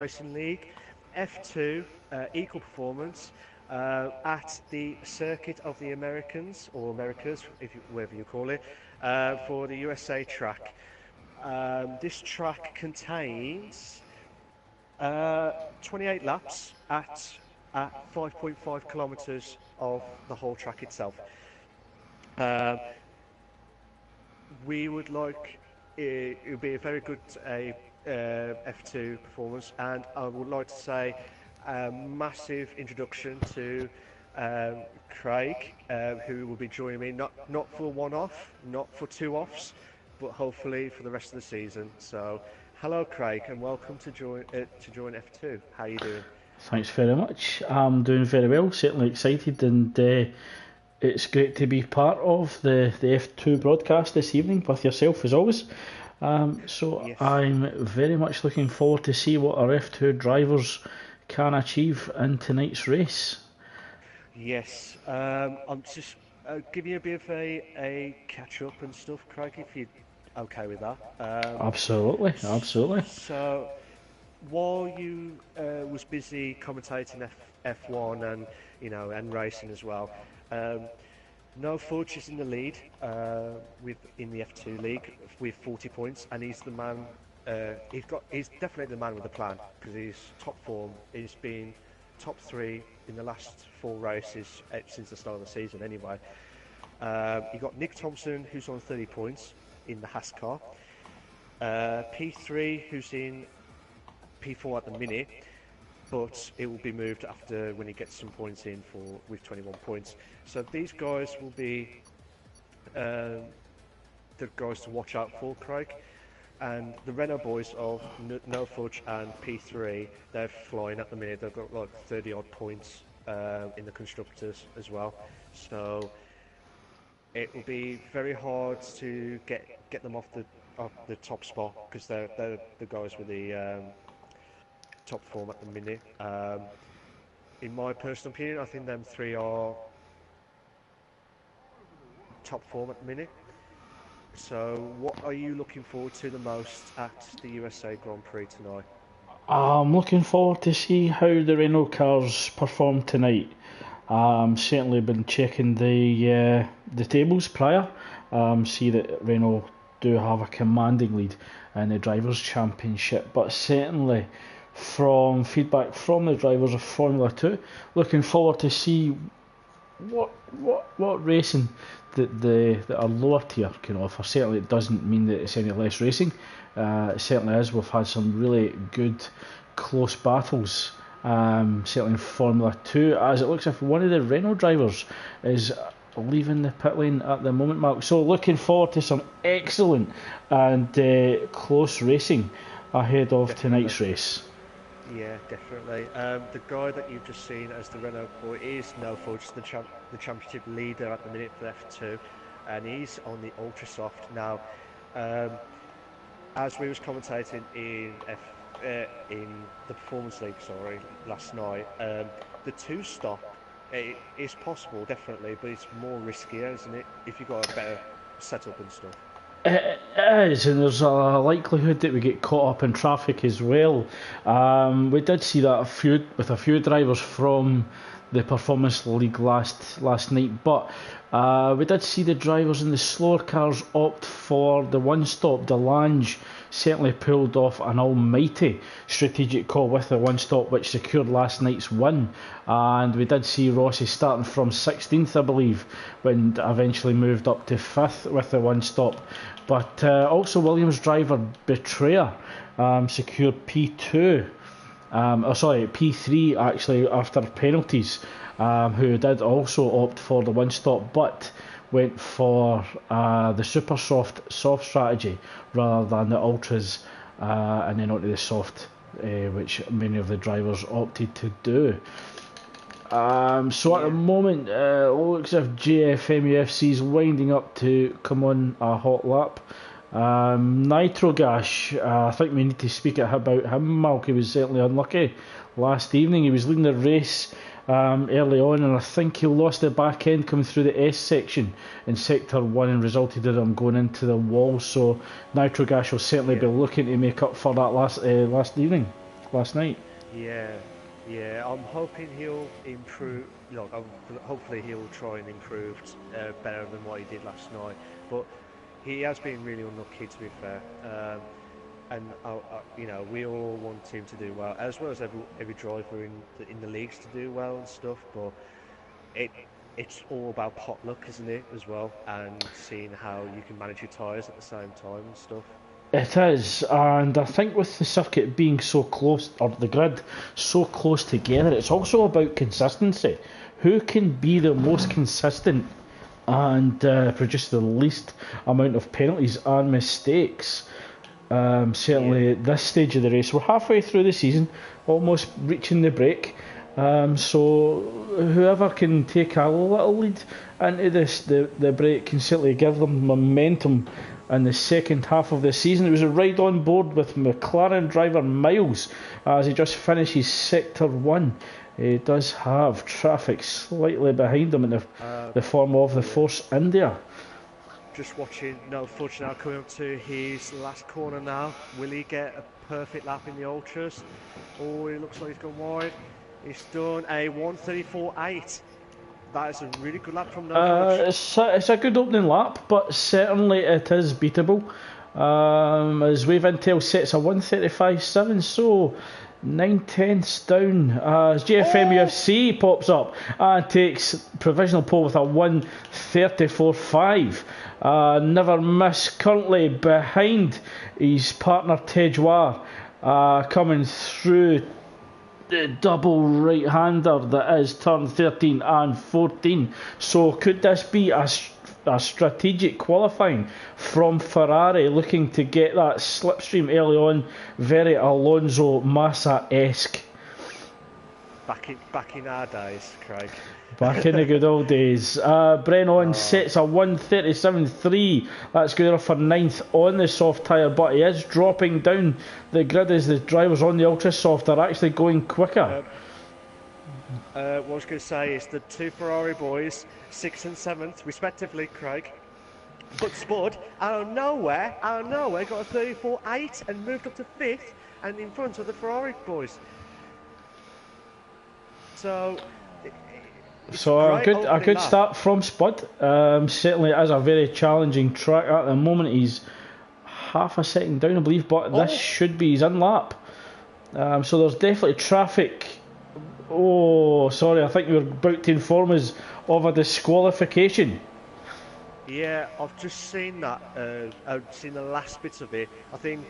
Racing League F2 Equal Performance at the Circuit of the Americans, or Americas, whatever you call it, for the USA track. This track contains 28 laps at 5.5 kilometers of the whole track itself. Um, we would like it would be a very good F2 performance, and I would like to say a massive introduction to Craig, who will be joining me not for one off, not for two offs, but hopefully for the rest of the season. So, hello, Craig, and welcome to join F2. How are you doing? Thanks very much. I'm doing very well, certainly excited, and it's great to be part of the F2 broadcast this evening with yourself as always. So Yes. I'm very much looking forward to see what our F2 drivers can achieve in tonight's race. Yes, I'm just giving you a bit of a catch up and stuff, Craig, if you're okay with that. Absolutely, absolutely. So, while you was busy commentating F1 and and racing as well, um, no Fudge is in the lead with in the F2 league with 40 points, and he's the man. He's definitely the man with the plan because he's top form. He's been top three in the last four races since the start of the season. Anyway, you got Nick Thompson who's on 30 points in the Haas car. P3 who's in P4 at the minute, but it will be moved after when he gets some points in for with 21 points. So these guys will be um, the guys to watch out for, Craig. And the Renault boys of No Fudge and P3, they're flying at the minute. They've got like 30 odd points in the constructors as well. So it will be very hard to get them off the top spot because they're the guys with the top form at the minute. In my personal opinion, I think them three are top form at the minute. So, what are you looking forward to the most at the USA Grand Prix tonight? I'm looking forward to see how the Renault cars perform tonight. Certainly been checking the tables prior. See that Renault do have a commanding lead in the drivers' championship, but certainly from feedback from the drivers of Formula Two, looking forward to see what racing that are lower tier can offer. Certainly, it doesn't mean that it's any less racing. It certainly is. We've had some really good close battles. Certainly in Formula 2, as it looks if one of the Renault drivers is leaving the pit lane at the moment, Mark. So looking forward to some excellent and close racing ahead of Definitely. tonight's race. Yeah, definitely. The guy that you've just seen as the Renault boy is No Fudge, the championship leader at the minute for F2, and he's on the ultra soft now. Um, as we was commentating in the Performance League, sorry, last night, the two stop it is possible, definitely, but it's more riskier, isn't it? If you've got a better setup and stuff. It is, and there's a likelihood that we get caught up in traffic as well. We did see that with a few drivers from the Performance League last night, but we did see the drivers in the slower cars opt for the one stop. Delange certainly pulled off an almighty strategic call with the one stop, which secured last night's win. And we did see Rossi starting from 16th, I believe, when eventually moved up to 5th with the one stop. But also Williams driver Betrayer secured P2. P3 actually after penalties, who did also opt for the one stop but went for the super soft strategy rather than the ultras, and then onto the soft, which many of the drivers opted to do. So at the Yeah. moment, it looks as if JFMUFC is winding up to come on a hot lap. Nitrogash, I think we need to speak about him, Malk. He was certainly unlucky last evening. He was leading the race early on, and I think he lost the back end coming through the S section in sector 1 and resulted in him going into the wall. So Nitrogash will certainly Yeah. be looking to make up for that last evening. last night. Yeah, yeah. I'm hoping he'll improve. Look, hopefully he'll try and improve better than what he did last night. But he has been really unlucky, to be fair. And we all want him to do well, as well as every driver in the leagues to do well and stuff. But it it's all about pot luck, isn't it, as well, and seeing how you can manage your tyres at the same time and stuff. It is, and I think with the circuit being so close, or the grid so close together, it's also about consistency. Who can be the most consistent and produce the least amount of penalties and mistakes? Certainly at this stage of the race, we're halfway through the season, almost reaching the break. So whoever can take a little lead into the break can certainly give them momentum in the second half of the season. It was a ride on board with McLaren driver Miles as he just finished his sector 1. He does have traffic slightly behind him in the form of the Force India. Just watching, no fudge now, coming up to his last corner now. Will he get a perfect lap in the Ultras? Oh, it looks like he's gone wide. He's done a 1:34.8. That is a really good lap from no it's a good opening lap, but certainly it is beatable. As Wave Intel sets a 1:35.7, so 9/10 down as GFM UFC pops up and takes provisional pole with a 1:34.5. Never miss currently behind his partner Tejuar, coming through the double right-hander that is turn 13 and 14. So could this be a strategic qualifying from Ferrari, looking to get that slipstream early on, very Alonso Massa-esque? Back in our days, Craig. Back in the good old days. Brennan sets a 1:37.3. That's good enough for 9th on the soft tyre, but he is dropping down the grid as the drivers on the ultra soft are actually going quicker. What I was going to say is the two Ferrari boys, 6th and 7th, respectively, Craig. But Spud, out of nowhere, got a 34.8 and moved up to 5th and in front of the Ferrari boys. So a good start from Spud. Certainly it is a very challenging track at the moment. He's half a second down, I believe, but this should be his in-lap. So there's definitely traffic. Oh, sorry, I think you were about to inform us of a disqualification. Yeah, I've just seen that. I've seen the last bits of it. I think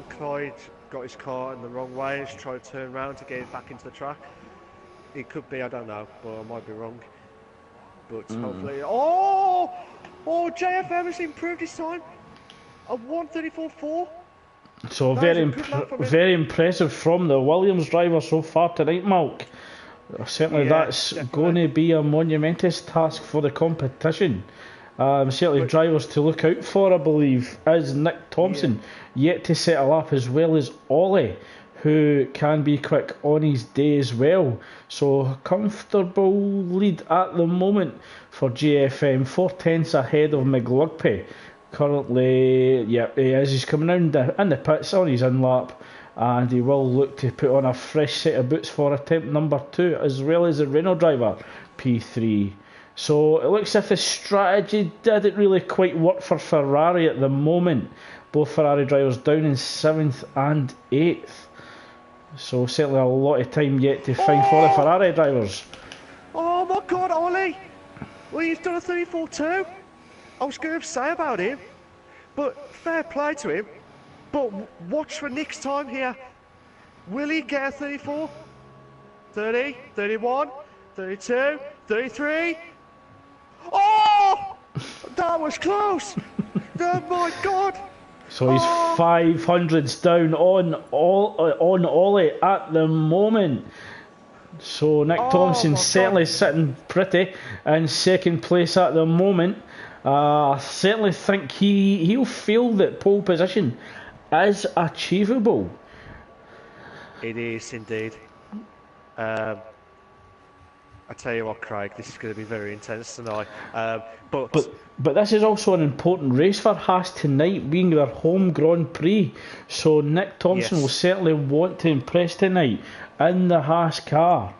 Clyde got his car in the wrong way and tried to turn around to get it back into the track. It could be, I don't know, but I might be wrong. But hopefully... Oh, JFM has improved his time. A 1:34.4. So very impressive from the Williams driver so far tonight, Malk. Certainly that's going to be a monumentous task for the competition. Certainly drivers to look out for, I believe, is Nick Thompson, yet to set a lap, as well as Ollie, who can be quick on his day as well. So comfortable lead at the moment for GFM, 4/10 ahead of McLugpy. Currently, he's coming round in the pits on his in-lap, and he will look to put on a fresh set of boots for attempt number 2, as well as the Renault driver, P3. So it looks as if the strategy didn't really quite work for Ferrari at the moment. Both Ferrari drivers down in 7th and 8th. So certainly a lot of time yet to find for the Ferrari drivers. Oh my God, Ollie! Well, he's done a 34.2. I was going to say about him, but fair play to him. But watch for Nick's time here. Will he get a 34? 30, 31, 32, 33? Oh! That was close! Oh my God! So he's 500s down on Ollie at the moment. So Nick Thompson certainly sitting pretty in second place at the moment. I certainly think he'll feel that pole position is achievable. It is indeed. I tell you what, Craig, this is going to be very intense tonight. But But this is also an important race for Haas tonight, being their home Grand Prix. So Nick Thompson will yes, certainly want to impress tonight in the Haas car.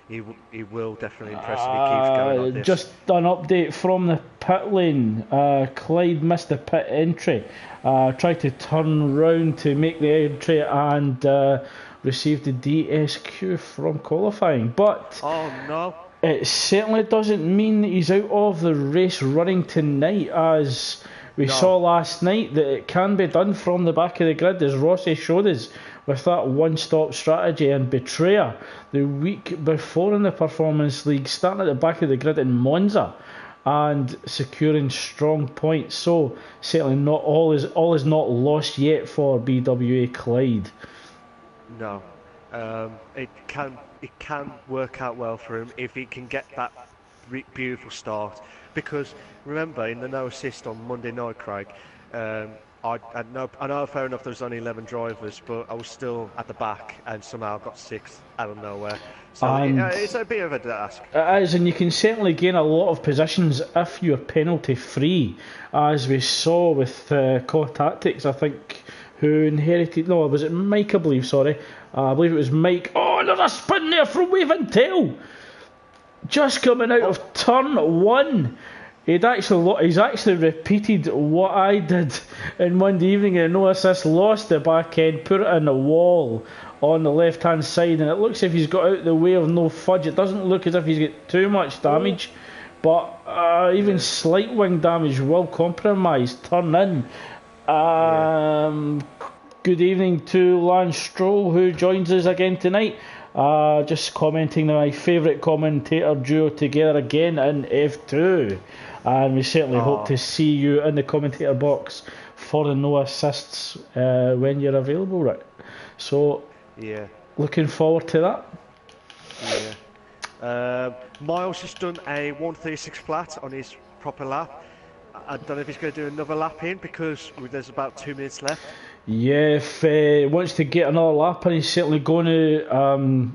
he will definitely impress if he keeps going like this. Just an update from the pit lane. Clyde missed the pit entry. Tried to turn round to make the entry and received the DSQ from qualifying. But Oh no! it certainly doesn't mean that he's out of the race running tonight, as we saw last night that it can be done from the back of the grid, as Rossi showed us with that one-stop strategy and Betrayer the week before in the Performance League, starting at the back of the grid in Monza and securing strong points. So certainly not all is not lost yet for BWA Clyde. No, it can work out well for him if he can get that beautiful start. Because remember, in the no assist on Monday night, Craig, I know fair enough there was only 11 drivers, but I was still at the back and somehow got sixth out of nowhere. So it's a bit of a task. It is, and you can certainly gain a lot of positions if you're penalty free, as we saw with Core Tactics, I think, who inherited. No, was it Mike? I believe. Sorry, I believe it was Mike. Oh, there's a spin there from Wave and Tail, just coming out of turn one. He's actually repeated what I did in Monday evening in no assist, lost the back end, put it in the wall on the left hand side, and it looks as if he's got out the way of no fudge. It doesn't look as if he's got too much damage, but even slight wing damage will compromise turn in. Good evening to Lance Stroll, who joins us again tonight. Just commenting that my favourite commentator duo together again in F2, and we certainly hope to see you in the commentator box for the no assists when you're available, Rick. So looking forward to that. Miles has done a 136 flat on his proper lap. I don't know if he's going to do another lap in because there's about 2 minutes left. Yeah, if he wants to get another lap, and he's certainly going to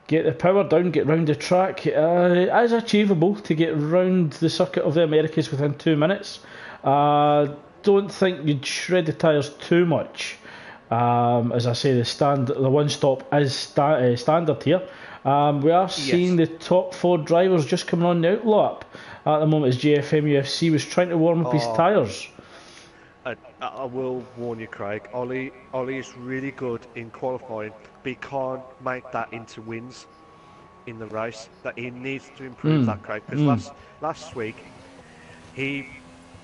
get the power down, get round the track. It is achievable to get round the circuit of the Americas within 2 minutes. Don't think you'd shred the tyres too much. As I say, the one stop is standard here. We are seeing the top four drivers just coming on the outlap at the moment, as JFM UFC was trying to warm up his tyres. I will warn you, Craig. Ollie is really good in qualifying, but he can't make that into wins in the race. That he needs to improve that, Craig. Because last week he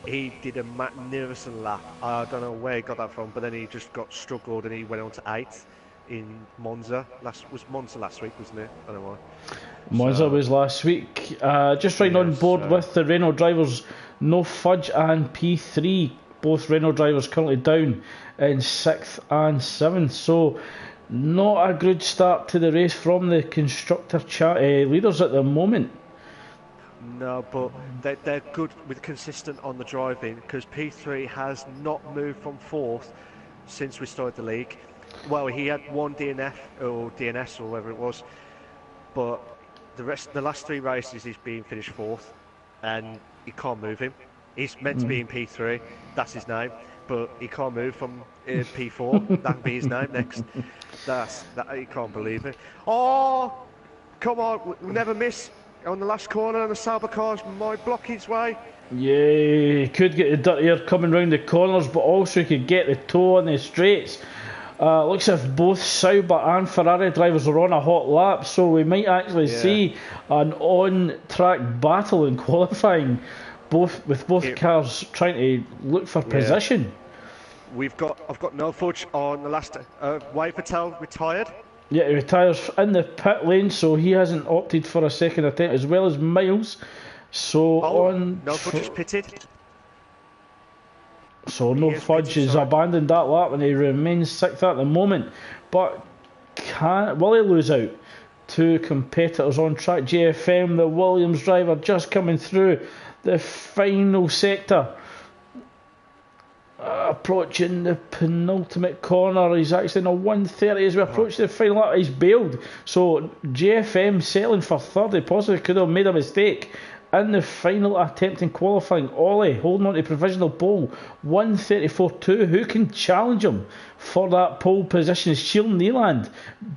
did a magnificent lap. I don't know where he got that from, but then he just got struggled and he went on to 8th in Monza. Was Monza last week, wasn't it? I don't know. Monza was last week. Just right on board with the Renault drivers, No Fudge and P3. Both Renault drivers currently down in 6th and 7th. So not a good start to the race from the constructor leaders at the moment. No, but they're good with consistent on the driving, because P3 has not moved from 4th since we started the league. Well, he had one DNF or DNS or whatever it was, but the last 3 races he's been finished 4th, and you can't move him. He's meant to be in P3, that's his name, but he can't move from P4, that'll be his name next. You can't believe it. Oh, come on, we never miss on the last corner, and the Sauber cars might block his way. Yeah, he could get the dirty air coming round the corners, but also he could get the toe on the straights. Looks as if both Sauber and Ferrari drivers are on a hot lap, so we might actually see an on-track battle in qualifying, with both cars trying to look for position. I've got no fudge on the last. Wave Patel retired. Yeah, he retires in the pit lane, so he hasn't opted for a second attempt, as well as Miles. So no fudge is pitted. So No Fudge has abandoned that lap, and he remains 6th at the moment. But will he lose out? 2 competitors on track. JFM, the Williams driver, just coming through the final sector. Approaching the penultimate corner, he's actually in a 130 as we approach the final lap. He's bailed, so JFM settling for third. He possibly could have made a mistake in the final attempt in qualifying. Ollie holding on to provisional pole, 134.2. Who can challenge him for that pole position? Is Shield Neeland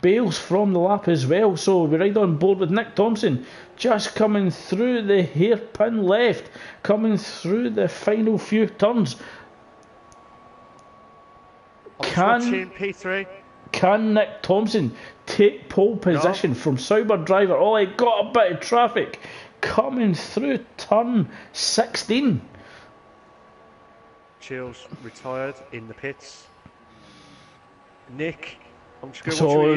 bails from the lap as well, so we ride on board with Nick Thompson just coming through the hairpin left, coming through the final few turns. Can Nick Thompson take pole position from Sauber driver? Oh, he got a bit of traffic coming through turn 16. Chills retired in the pits. Nick, I'm just going to so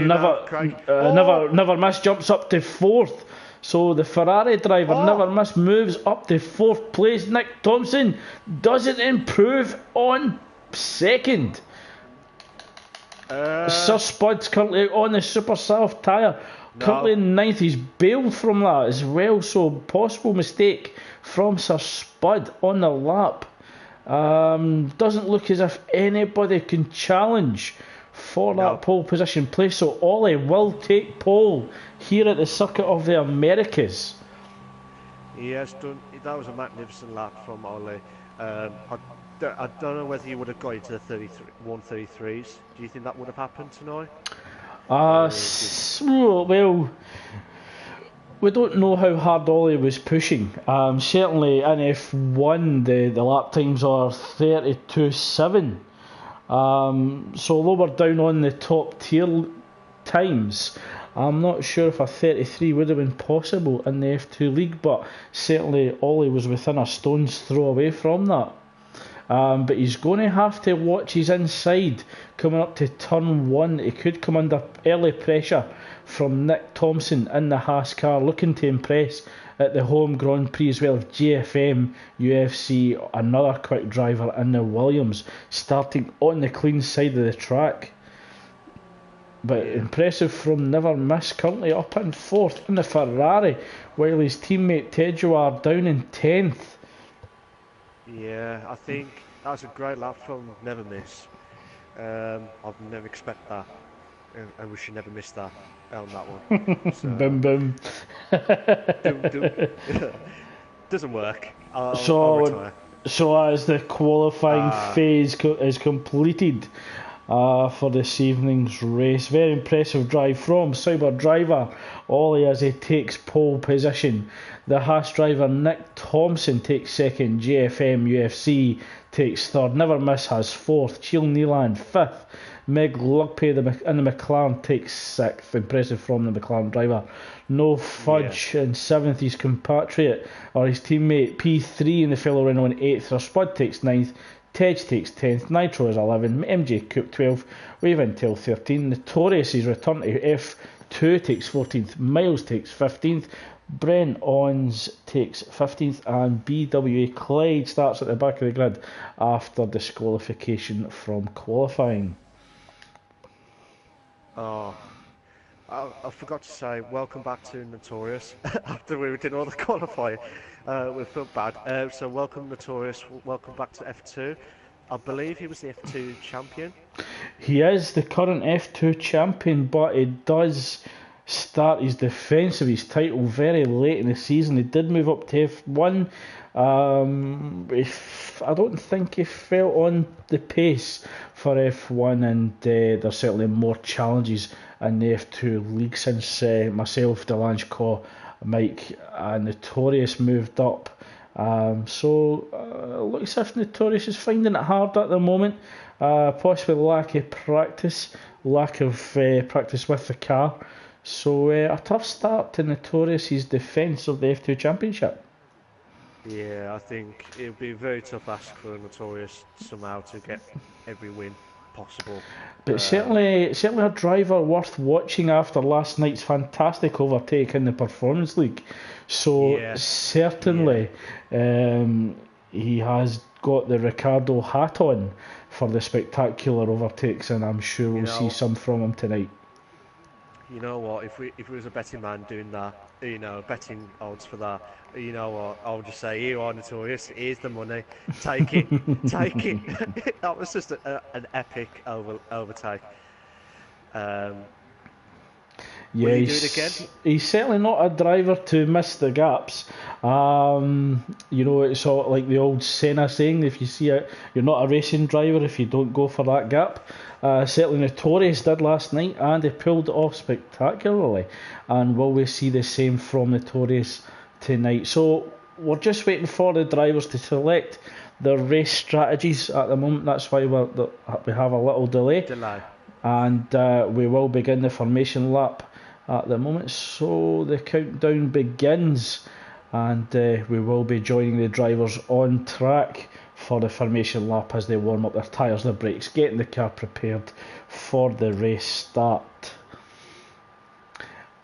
watch never miss jumps up to fourth. So the Ferrari driver never miss moves up to fourth place. Nick Thompson doesn't improve on second. Sir Spud's currently on the super soft tyre, currently in ninth. He's bailed from that as well, so possible mistake from Sir Spud on the lap. Doesn't look as if anybody can challenge for that pole position place, so Ollie will take pole here at the Circuit of the Americas. He has done. That was a magnificent lap from Ollie. I don't know whether he would have got into the 133s. Do you think that would have happened tonight? Well, we don't know how hard Ollie was pushing. Certainly in F1 the lap times are 32.7. So lower down on the top tier times, I'm not sure if a 33 would have been possible in the F2 league, but certainly Ollie was within a stone's throw away from that. But he's going to have to watch his inside coming up to turn 1. He could come under early pressure from Nick Thompson in the Haas car, looking to impress at the home Grand Prix as well as GFM, UFC, another quick driver in the Williams, starting on the clean side of the track. But impressive from Never Miss, currently up in fourth in the Ferrari, while his teammate Tejo down in 10th. Yeah, I think that was a great lap from Never Miss. I've never expect that, and we should never miss that on that one. So, boom boom. Doesn't work. I'll retire. So as the qualifying phase is completed for this evening's race, very impressive drive from Sauber driver Ollie as he takes pole position. The Haas driver Nick Thompson takes second. GFM UFC takes third. Never Miss has fourth. Shield Neeland fifth. Meg Lugpay in the McLaren takes sixth. Impressive from the McLaren driver. No Fudge in seventh. His compatriot or his teammate P3 in the fellow Renault in eighth. Their Spud takes ninth. Tej takes 10th, Nitro is 11th, MJ Coupe 12th, Wave Intel 13th, Notorious is returned to F2 takes 14th, Miles takes 15th, Brent Ons takes 15th, and BWA Clyde starts at the back of the grid after disqualification from qualifying. Oh, I forgot to say, welcome back to Notorious. After we did all the qualifying, we felt bad. So welcome Notorious, welcome back to F2. I believe he was the F2 champion. He is the current F2 champion, but he does start his defence of his title very late in the season. He did move up to F1. I don't think he felt on the pace for F1, and there's certainly more challenges in the F2 league since myself, Delange Caw, Mike and Notorious moved up. So looks as if Notorious is finding it hard at the moment. Possibly lack of practice with the car. So a tough start to Notorious's defence of the F2 Championship. Yeah, I think it would be a very tough ask for Notorious somehow to get every win possible. But certainly a driver worth watching after last night's fantastic overtake in the Performance League. So certainly he has got the Ricardo hat on for the spectacular overtakes, and I'm sure we'll see some from him tonight. you know what? If we was a betting man doing that, betting odds for that, you know what? I'll just say, here you are, Notorious. Here's the money. Take it, take it. That was just an epic overtake. Will Yeah, he do it again? he's certainly not a driver to miss the gaps. It's all like the old Senna saying, if you see it, you're not a racing driver if you don't go for that gap. Certainly Notorious did last night, and he pulled it off spectacularly. And will we see the same from Notorious tonight? So we're just waiting for the drivers to select their race strategies at the moment. That's why we have a little delay. And we will begin the formation lap at the moment. So the countdown begins, and we will be joining the drivers on track for the formation lap as they warm up their tyres, their brakes, getting the car prepared for the race start.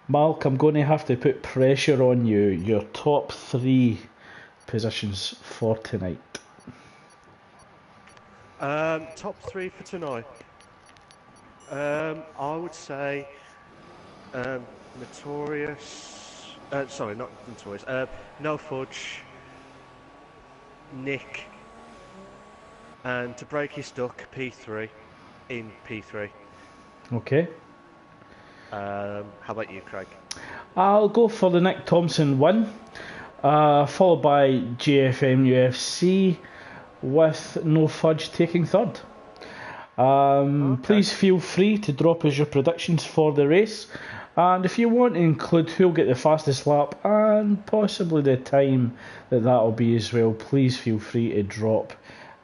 Malk, I'm going to have to put pressure on you. Your top 3 positions for tonight. Top 3 for tonight. I would say Notorious. Sorry, not Notorious. No Fudge, Nick, and to break his duck, P3 in P3. Okay. How about you, Craig? I'll go for the Nick Thompson win, followed by GFM UFC with No Fudge taking third. Okay. Please feel free to drop us your predictions for the race, and if you want to include who'll get the fastest lap and possibly the time that'll be as well, please feel free to drop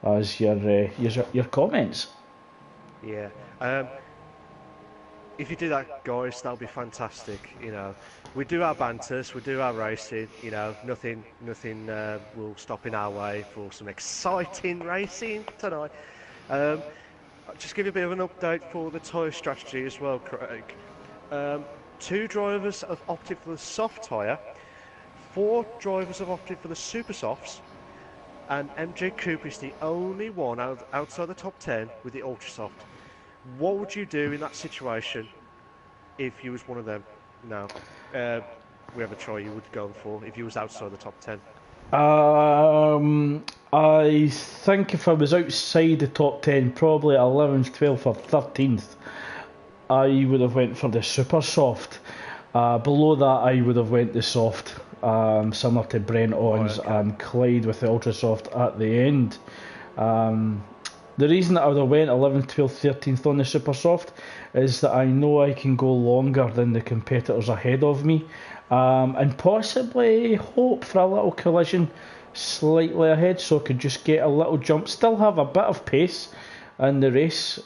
us your comments. Yeah. If you do that, guys, that'll be fantastic. We do our banters, we do our racing. Nothing will stop in our way for some exciting racing tonight. Just give you a bit of an update for the tyre strategy as well, Craig. 2 drivers have opted for the soft tyre, 4 drivers have opted for the super softs, and MJ Cooper is the only one outside the top 10 with the ultra soft. What would you do in that situation if you was one of them? Now, we have a try you would go for if you was outside the top 10. I think if I was outside the top 10, probably 11th, 12th or 13th, I would have went for the super soft. Below that, I would have went the soft, similar to Brent Owens and Clyde with the ultra soft at the end. The reason that I would have went 11th, 12th, 13th on the super soft is that I know I can go longer than the competitors ahead of me, and possibly hope for a little collision slightly ahead, so I could just get a little jump, still have a bit of pace in the race.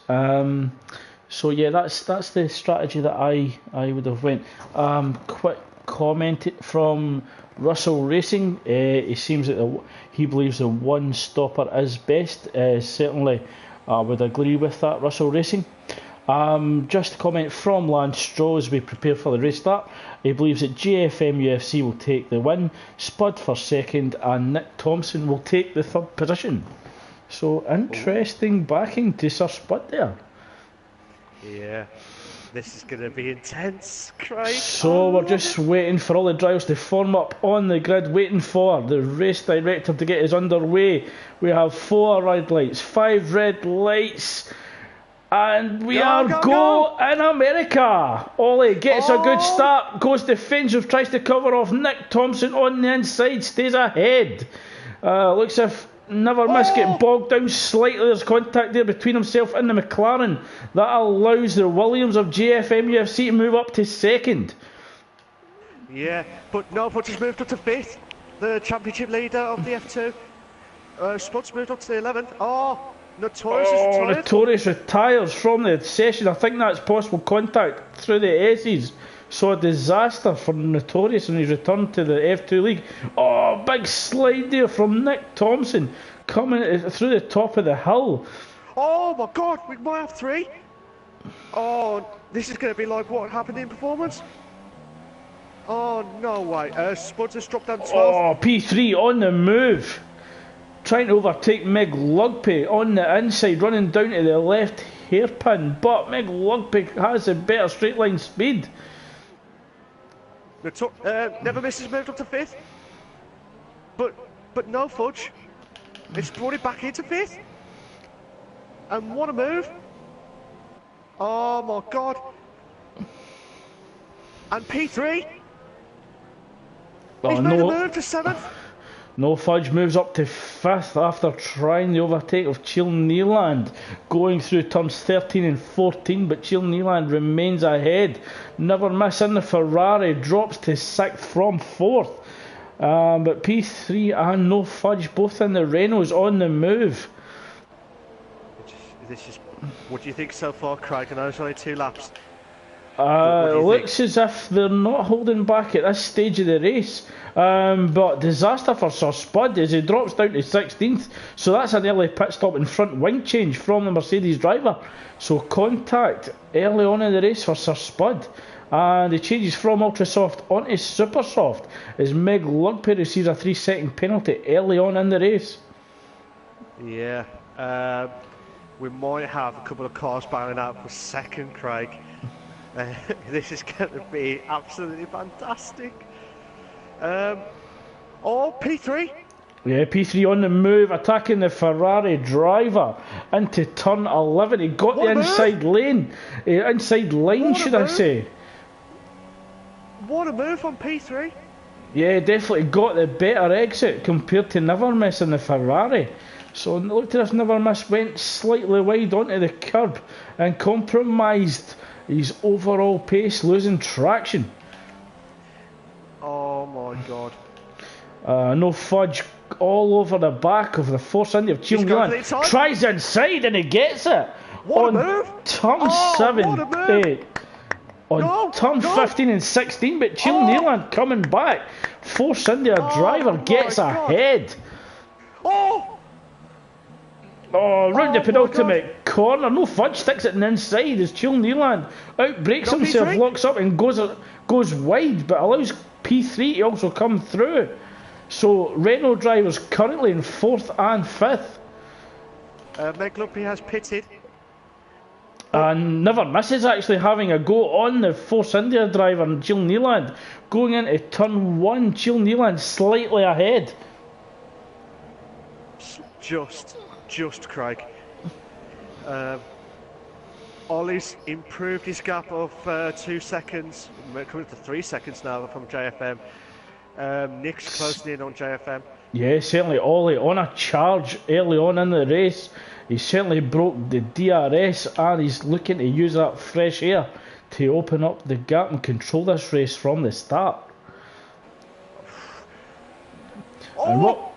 So yeah, that's the strategy that I would have went. Quick comment from Russell Racing. He seems that he believes the one stopper is best. Certainly, I would agree with that, Russell Racing. Just a comment from Lance Stroll as we prepare for the race start. He believes that GFM UFC will take the win, Spud for second, and Nick Thompson will take the third position. So interesting backing to Sir Spud there. Yeah, this is going to be intense, Craig. So we're just waiting for all the drivers to form up on the grid, waiting for the race director to get us underway. We have 4 red lights, 5 red lights. And we go in America. Ollie gets a good start, goes defensive, tries to cover off Nick Thompson on the inside, stays ahead. Looks if Never Miss get bogged down slightly. There's contact there between himself and the McLaren. That allows the Williams of GFM UFC to move up to second. Yeah, but no, but he's moved up to 5th. The championship leader of the F2. Spud's moved up to the 11th. Notorious is retired. Notorious retires from the session. I think that's possible contact through the S's. So a disaster for Notorious in his return to the F2 league. Big slide there from Nick Thompson coming through the top of the hill. Oh my God, we might have 3. This is going to be like what happened in Performance. Oh no way. Spuds has dropped down to 12th. P3 on the move. Trying to overtake Meg Lugpay on the inside, running down to the left hairpin, but Meg Lugpick has a better straight line speed. Never Misses moved up to 5th. But no fudge. It's brought it back into 5th. And what a move. Oh my god. And P3. He's made a move to 7th. No Fudge moves up to 5th after trying the overtake of Chill Neeland, going through turns 13 and 14, but Chill Neeland remains ahead. Never Miss in the Ferrari drops to 6th from 4th. But P3 and No Fudge both in the Renaults on the move. What do you think so far, Craig? I know it's only 2 laps. It looks as if they're not holding back at this stage of the race. But disaster for Sir Spud as he drops down to 16th. So that's an early pit stop and front wing change from the Mercedes driver. So contact early on in the race for Sir Spud. And he changes from ultra soft onto super soft as Meg Lugpick receives a 3-second penalty early on in the race. Yeah, we might have a couple of cars battling out for second, Craig. This is going to be absolutely fantastic. P3. Yeah, P3 on the move, attacking the Ferrari driver into turn 11. He got the inside lane, inside line, should I say. What a move from P3. Yeah, definitely got the better exit compared to Never Miss in the Ferrari. So look at this, Never Miss went slightly wide onto the curb and compromised his overall pace, losing traction. Oh my god. No Fudge all over the back of the Force India of Chill Neeland. Tries inside and he gets it. What a move! Turn 7. On turn 15 and 16, but Chill Neeland coming back. Force India driver gets ahead. Round the penultimate corner. No Fudge sticks it in the inside as Chill Neeland outbreaks himself, P3. Locks up and goes wide, but allows P3 to also come through. So Renault drivers currently in 4th and 5th. Meg Lugpick has pitted. And Never Misses actually having a go on the Force India driver, Chill Neeland. Going into turn 1, Chill Neeland slightly ahead. Just Craig. Ollie's improved his gap of 2 seconds, coming to 3 seconds now from JFM. Nick's closing in on JFM. Yeah, certainly Ollie on a charge early on in the race. He certainly broke the DRS and he's looking to use that fresh air to open up the gap and control this race from the start. And what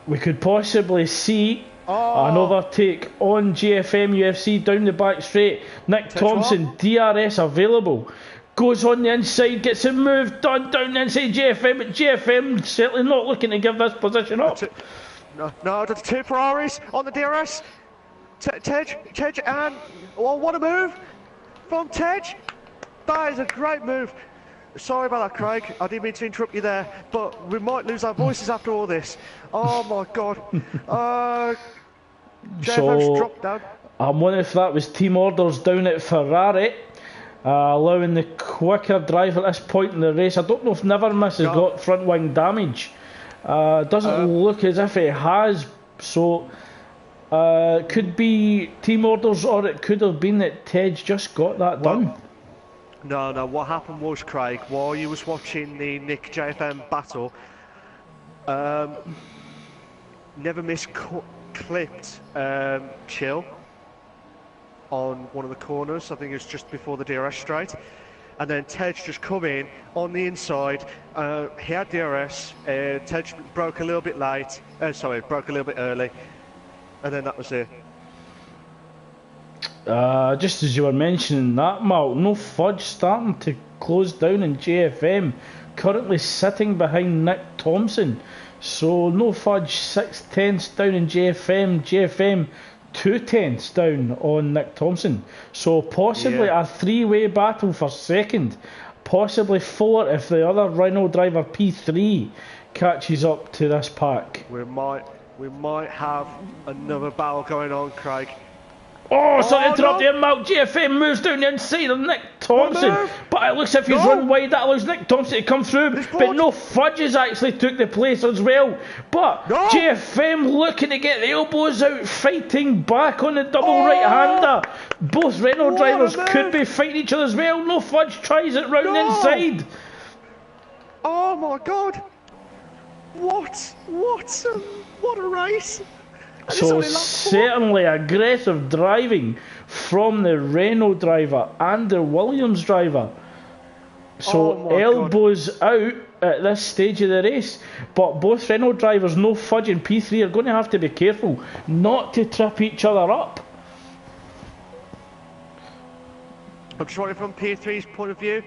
we could possibly see an overtake on GFM UFC down the back straight. Nick Thompson, DRS available. Goes on the inside, gets a move done down the inside GFM, but GFM certainly not looking to give this position up. No, the 2 Ferraris on the DRS. Tej, and what a move from Tej. That is a great move. Sorry about that, Craig. I didn't mean to interrupt you there, but we might lose our voices after all this. Oh my god. JFM's dropped down. I'm wondering if that was team orders down at Ferrari. Allowing the quicker drive at this point in the race. I don't know if Never Miss has got front wing damage. Doesn't look as if it has. So could be team orders, or it could have been that Tej just got that done. No. What happened was, Craig, while you was watching the Nick JFM battle, Never Miss clipped Chill on one of the corners. I think it was just before the DRS straight, and then Tej just come in on the inside. He had DRS. Tej broke a little bit late. Broke a little bit early, and then that was it. Just as you were mentioning that, Mal, No Fudge starting to close down in JFM, currently sitting behind Nick Thompson. So No Fudge 6/10 down in JFM 2/10 down on Nick Thompson. So possibly a 3-way battle for second, possibly 4 if the other Renault driver P3 catches up to this pack. We might have another battle going on, Craig. Oh, sorry to interrupt no. there, Mark. GFM moves down the inside of Nick Thompson, move. but it looks as if he's No. run wide. That allows Nick Thompson to come through, He's but blocked. no Fudges actually took the place as well. But No. GFM looking to get the elbows out, fighting back on the double right-hander. Both Renault What a drivers move. could be fighting each other as well. No Fudge tries it round the No. inside. Oh my God! What a race! And it's So only lap 4. certainly aggressive driving from the Renault driver and the Williams driver. So Oh my elbows out at this stage of the race. But both Renault drivers, no Fudge and P3, are going to have to be careful not to trip each other up. I'm trying from P3's point of view.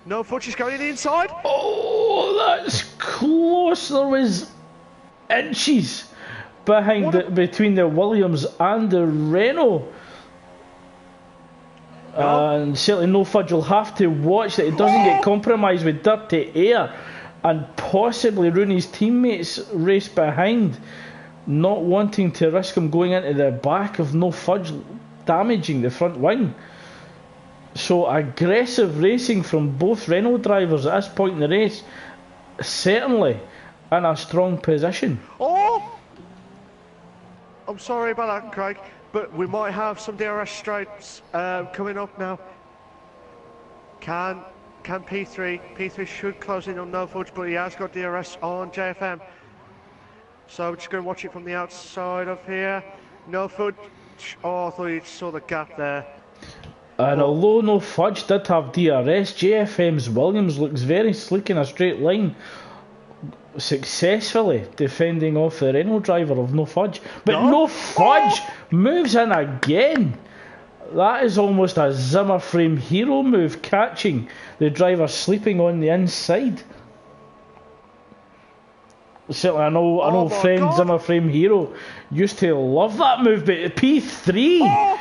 No Fudge is going in the inside. Oh, that's close. There was inches between the Williams and the Renault. And certainly no Fudge will have to watch that he doesn't get compromised with dirty air and possibly ruin his teammates' race behind, not wanting to risk him going into the back of no Fudge damaging the front wing. So aggressive racing from both Renault drivers at this point in the race, certainly in a strong position. Oh! I'm sorry about that, Craig, but we might have some DRS straights coming up now. Can P3 should close in on no Fudge, but he has got DRS on JFM. So we're just going to watch it from the outside of here. No Fudge. Oh, I thought you saw the gap there. And although no Fudge did have DRS, JFM's Williams looks very sleek in a straight line, successfully defending off the Renault driver of no Fudge. But no Fudge moves in again. That is almost a Zimmer frame hero move, catching the driver sleeping on the inside. Certainly, I know friend Zimmer frame hero used to love that move, but P3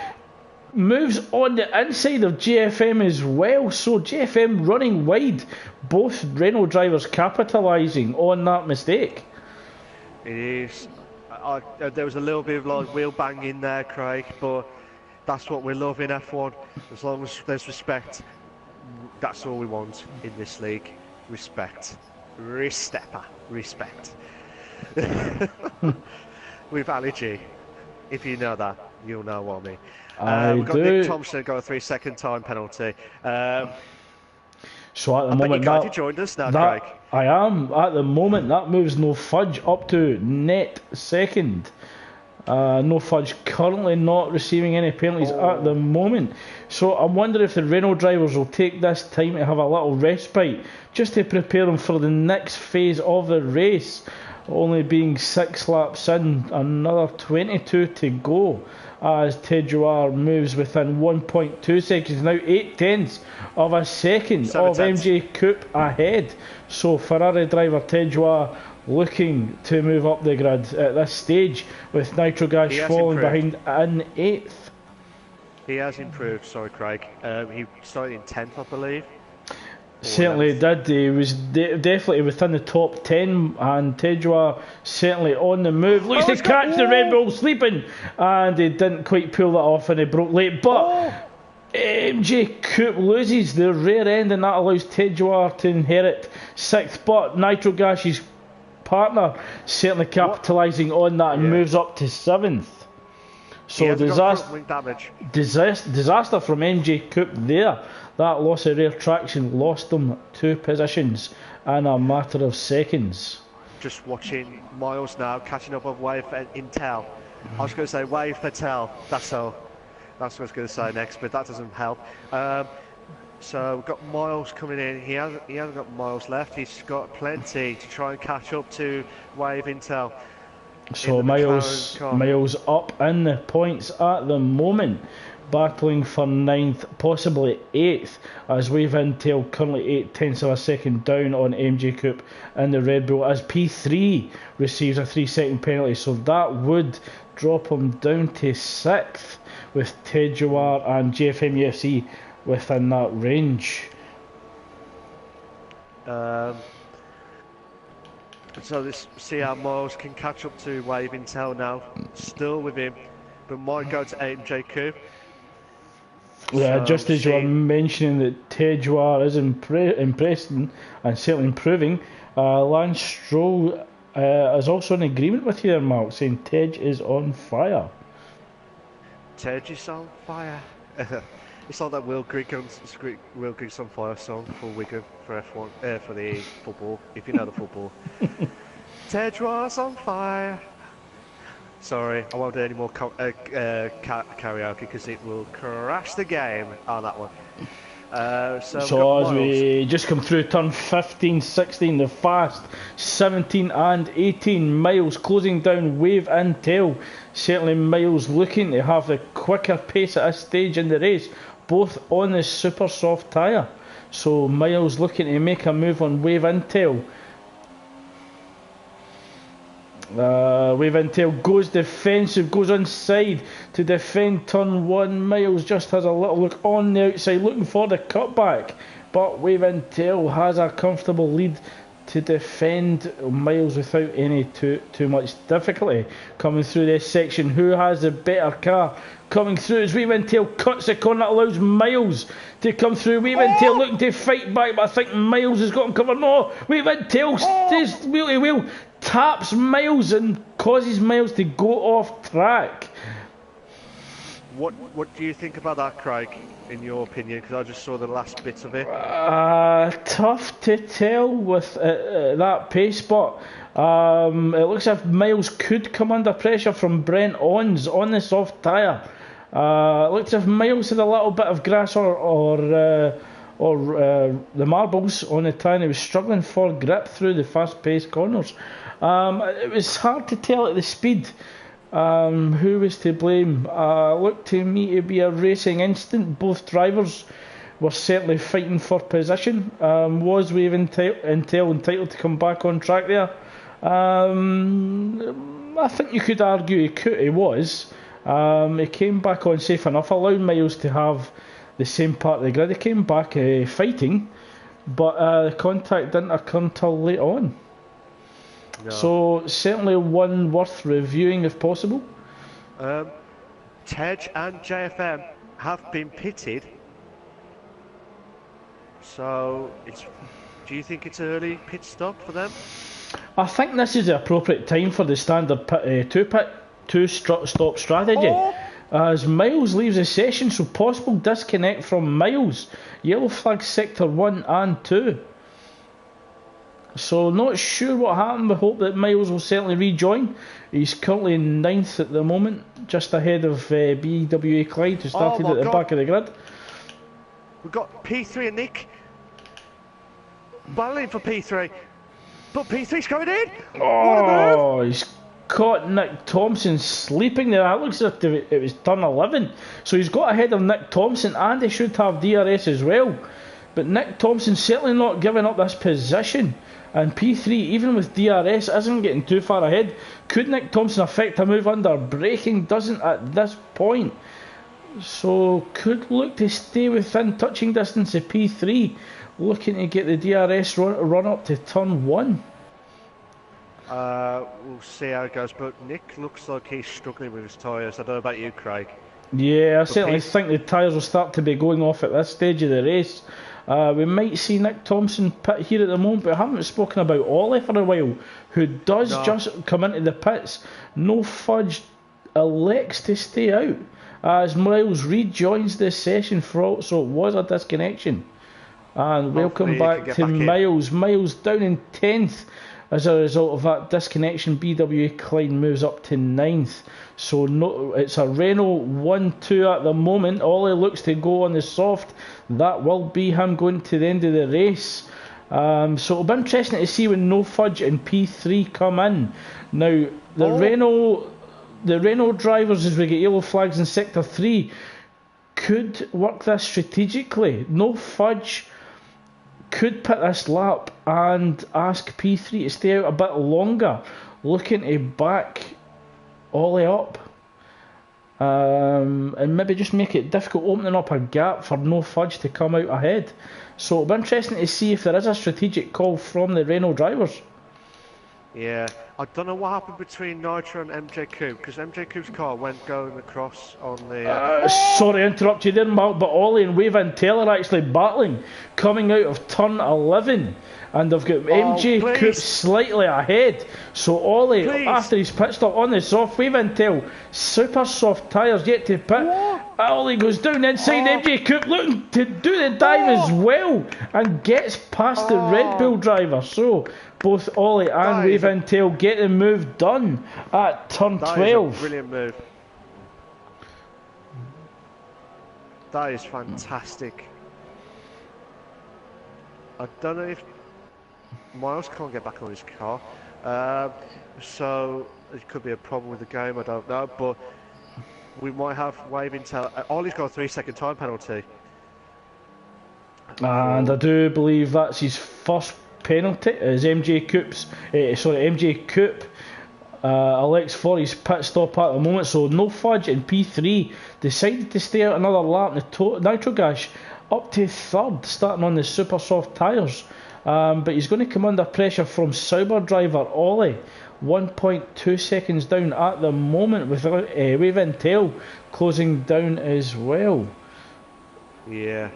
moves on the inside of GFM as well, so GFM running wide, both Renault drivers capitalising on that mistake. It is. There was a little bit of like wheel banging there, Craig, but that's what we love in F1. As long as there's respect, that's all we want in this league. Respect. Respect. With Ali G. If you know that, you'll know what I mean. We've got Nick Thompson got a 3-second time penalty. So at the I moment, bet you joined us now, Craig. I am. At the moment, that moves no Fudge up to net second. No Fudge currently not receiving any penalties at the moment. So I wonder if the Renault drivers will take this time to have a little respite, just to prepare them for the next phase of the race. Only being 6 laps in, another 22 to go, as Tejuar moves within 1.2 seconds, now 0.8 of a second of MJ Coupe ahead. So Ferrari driver Tejuar looking to move up the grid at this stage, with Nitrogas falling behind in 8th. He has improved, sorry Craig. He started in 10th, I believe. Certainly did. He was definitely within the top 10, and Tejuar certainly on the move. Looks to catch the Red Bull sleeping, and he didn't quite pull that off, and he broke late. But MJ Coupe loses the rear end, and that allows Tejuar to inherit 6th. But Nitrogas's partner certainly capitalising on that and moves up to 7th. So disaster from MJ Coupe there. That loss of rear traction lost them 2 positions in a matter of seconds. Just watching Miles now catching up on Wave Intel. I was going to say Wave Patel. That's what I was going to say next, but that doesn't help. So we've got Miles coming in. He hasn't got Miles left. He's got plenty to try and catch up to Wave Intel. So Miles up in the points at the moment, battling for 9th, possibly 8th, as Wave Intel currently 0.8 of a second down on MJ Coupe and the Red Bull, as P3 receives a 3-second penalty. So that would drop him down to 6th, with Tejuar and JFM UFC within that range. So see how Miles can catch up to Wave Intel now, still with him, but might go to 8 and JQ. Yeah, So, just as you were mentioning that Tejuar is impressing and certainly improving, Lance Stroll is also in agreement with you there, Mark, saying Tej is on fire. Tej is on fire. It's like that Will Griggs on fire song for Wigan for F1 for the football. If you know the football, Tejuar's on fire. Sorry, I won't do any more karaoke because it will crash the game on that one. So as we just come through turn 15, 16, the fast 17 and 18, Miles closing down wave and tail. Certainly Miles looking to have the quicker pace at this stage in the race, both on the super soft tyre. So Miles looking to make a move on wave and tail. Wave and tail goes defensive, goes inside to defend turn 1. Miles just has a little look on the outside looking for the cutback, but Wave and tail has a comfortable lead to defend Miles without any too much difficulty. Coming through this section, who has the better car? Coming through as Wave and tail cuts the corner, that allows Miles to come through. Wave and tail looking to fight back, but I think Miles has got him covered. No, Wave and tail stays wheel to wheel, taps Miles and causes Miles to go off track. What do you think about that, Craig, in your opinion? Because I just saw the last bits of it. Tough to tell with that pace, but it looks as if Miles could come under pressure from Brent Ons on the soft tyre. It looks as if Miles had a little bit of grass or the marbles on the tyre and he was struggling for grip through the fast-paced corners. It was hard to tell at the speed who was to blame. Looked to me to be a racing instant. Both drivers were certainly fighting for position. Was Wave and tail entitled to come back on track there? I think you could argue he was. He came back on safe enough, allowed Miles to have the same part of the grid. He came back fighting, but the contact didn't occur until late on. No. So certainly one worth reviewing if possible. Tej and JFM have been pitted. So do you think it's an early pit stop for them? I think this is the appropriate time for the standard two-stop strategy. As Miles leaves the session, so possible disconnect from Miles. Yellow flag sector 1 and 2. So not sure what happened. We hope that Miles will certainly rejoin. He's currently in 9th at the moment, just ahead of BWA Clyde, who started at the back of the grid. We've got P3 and Nick battling for P3, but P3's going in. Oh, he's caught Nick Thompson sleeping there. That looks as if it was turn 11. So he's got ahead of Nick Thompson, and he should have DRS as well. But Nick Thompson certainly not giving up this position. And P3, even with DRS, isn't getting too far ahead. Could Nick Thompson affect a move under braking? Doesn't at this point. So could look to stay within touching distance of P3. Looking to get the DRS run up to turn 1. We'll see how it goes. But Nick looks like he's struggling with his tyres. I don't know about you, Craig. Yeah, I certainly think the tyres will start to be going off at this stage of the race. We might see Nick Thompson pit here at the moment, but I haven't spoken about Ollie for a while, who does just come into the pits. No Fudge elects to stay out as Miles rejoins this session, so it was a disconnection. And welcome back to Miles. Miles down in 10th as a result of that disconnection. BWA Clyde moves up to 9th. So no, it's a Renault 1-2 at the moment. Ollie looks to go on the soft. That will be him going to the end of the race. So it'll be interesting to see when No Fudge and P3 come in. Now the Renault drivers, as we get yellow flags in sector 3, could work this strategically. No Fudge could pit this lap and ask P3 to stay out a bit longer, looking to back Ollie up, and maybe just make it difficult, opening up a gap for No Fudge to come out ahead. So it'll be interesting to see if there is a strategic call from the Renault drivers. Yeah, I don't know what happened between Nitro and MJ Coupe because MJ Coupe's car went going across on the. Sorry to interrupt you there, Mark, but Ollie and Wave and Taylor are actually battling, coming out of turn 11, and they've got MJ Coupe slightly ahead. So Ollie, after his pit stop on the soft, Wave and Tail, super soft tyres yet to pit. Ollie goes down inside MJ Coupe, looking to do the dive as well, and gets past the Red Bull driver. So both Ollie and Wave and Tail get the move done at turn 12. That is a brilliant move. That is fantastic. I don't know if Miles can't get back on his car, so it could be a problem with the game. I don't know, but we might have Wave Intel. Ollie's got a 3-second time penalty, and I do believe that's his first penalty. As MJ Coupe elects for his pit stop at the moment, so no fudge in P3 decided to stay out another lap. The Nitro Gash up to third, starting on the super soft tyres, but he's going to come under pressure from Sauber driver Ollie, 1.2 seconds down at the moment, with Wave and Tail closing down as well. Yeah.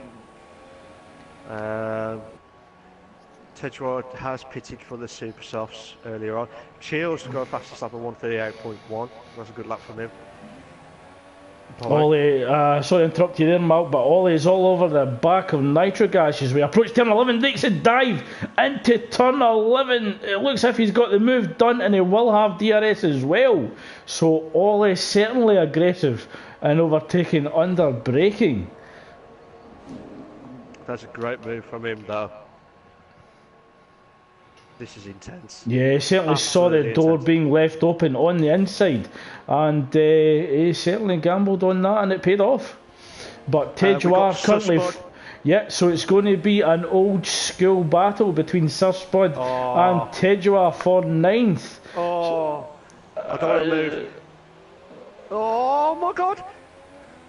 Tedroid has pitted for the super softs earlier on. Chills got a fastest lap of 1:38.1. That's a good lap from him. Ollie, sorry to interrupt you there, Mark, but Ollie is all over the back of Nitro Gash as we approach turn 11. Makes a dive into turn 11. It looks as if he's got the move done, and he will have DRS as well. So Ollie certainly aggressive and overtaking under braking. That's a great move from him, though. This is intense. Yeah, he certainly Absolutely saw the door intense. being left open on the inside, and he certainly gambled on that, and it paid off. But Tedroid currently... Yeah, so it's going to be an old school battle between Sir Spud and Tedroid for 9th. I don't want to move. Oh my god!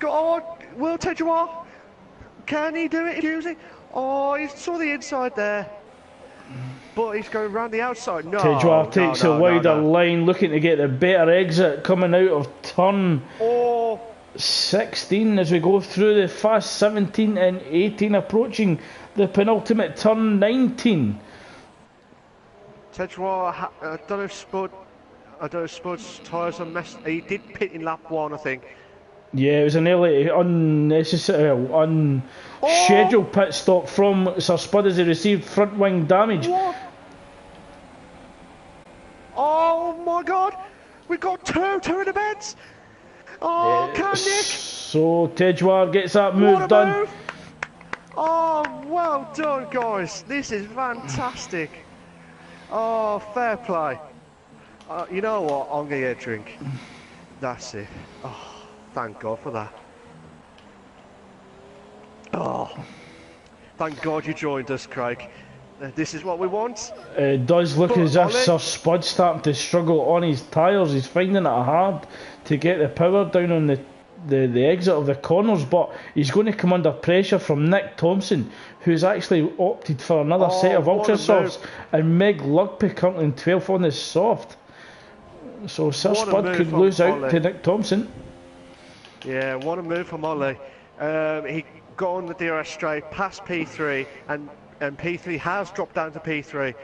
God, will Tedroid? Can he do it? Oh, he saw the inside there. But he's going round the outside. No. Tedroid takes a wider line, looking to get the better exit coming out of turn 16 as we go through the fast 17 and 18, approaching the penultimate turn 19. Tedroid, I don't know if Spud's tyres are messed. He did pit in lap 1, I think. Yeah, it was an early, unnecessary, unscheduled pit stop from Sir Spud as he received front wing damage. What? Oh my god! We've got two in the beds! Oh, can Nick? So Tedroid gets that move done. Move. Oh, well done, guys. This is fantastic. Oh, fair play. You know what? I'm going to get a drink. That's it. Oh. Thank God for that. Oh, thank God you joined us, Craig. This is what we want. It does look as if Sir Spud's starting to struggle on his tyres. He's finding it hard to get the power down on the exit of the corners, but he's going to come under pressure from Nick Thompson, who's actually opted for another set of ultra softs, and Meg Lugby currently in 12th on the soft. So Sir Spud could lose out to Nick Thompson. Yeah, what a move from Ollie. He got on the DRS straight, past P3, and P3 has dropped down to P3.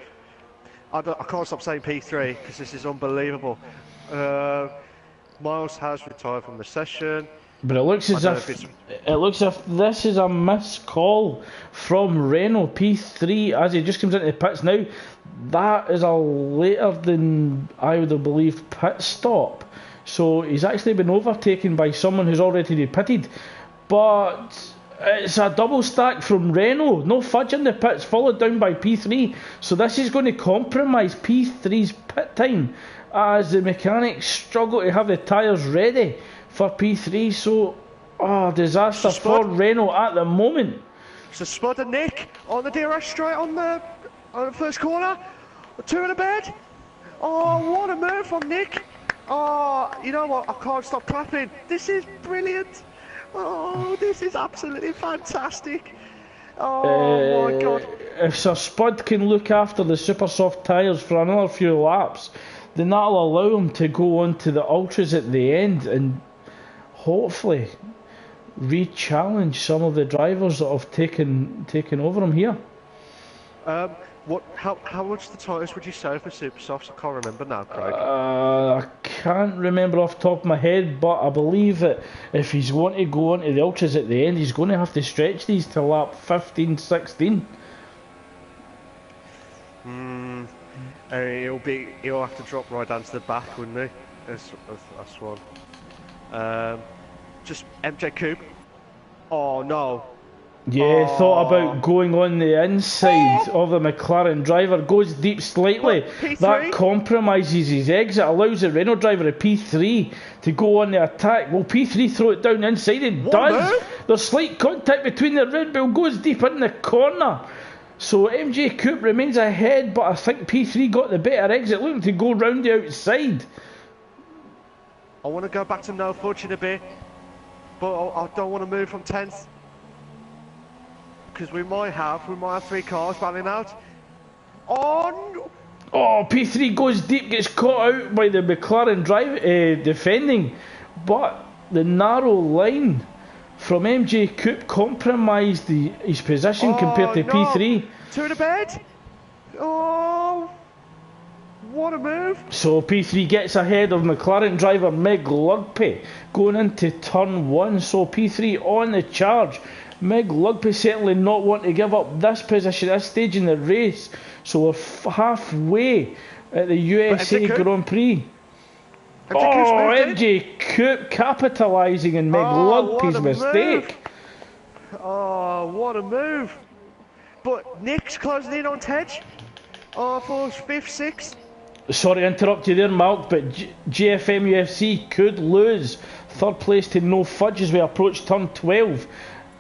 I can't stop saying P3 because this is unbelievable. Miles has retired from the session. But it looks as if this is a missed call from Renault P3 as he just comes into the pits now. That is a later than I would have believed pit stop. So he's actually been overtaken by someone who's already pitted. But it's a double stack from Renault. No fudge in the pits, followed down by P3. So this is going to compromise P3's pit time as the mechanics struggle to have the tyres ready for P3. So, disaster for Renault at the moment. So Spud and Nick on the DRS straight on the first corner. Two in a bed. Oh, what a move from Nick. Oh, you know what? I can't stop clapping. This is brilliant. Oh, this is absolutely fantastic. Oh my God. If Sir Spud can look after the super soft tyres for another few laps, then that'll allow him to go on to the ultras at the end and hopefully re-challenge some of the drivers that have taken over him here. How much the tyres would you say for super softs? I can't remember now, Craig. I can't remember off the top of my head, but I believe that if he's going to go on to the ultras at the end, he's going to have to stretch these to lap 15, 16. He'll have to drop right down to the back, wouldn't he? That's one. Just MJ Coupe. Oh no. Yeah, thought about going on the inside of the McLaren driver, goes deep slightly. That compromises his exit, allows the Renault driver, a P3, to go on the attack. Well, P3 throw it down inside, it does. There's slight contact between the Red Bull, goes deep in the corner. So MJ Coupe remains ahead, but I think P3 got the better exit, looking to go round the outside. I want to go back to no fudge in a bit, but I don't want to move from 10th. Because we might have 3 cars battling out. Oh, P3 goes deep, gets caught out by the McLaren defending, but the narrow line from MJ Coupe compromised his position compared to P3. Two to bed. Oh, what a move! So P3 gets ahead of McLaren driver Meg Lugpy going into turn 1. So P3 on the charge. Meg Lugpy certainly not want to give up this position at this stage in the race. So we're halfway at the USA Grand Prix. MJ Coupe capitalising on Meg Lugpy's mistake. Oh, what a move! But Nick's closing in on Tej. For 5th, 6th. Sorry to interrupt you there, Mark, but GFM UFC could lose 3rd place to No Fudge as we approach turn 12.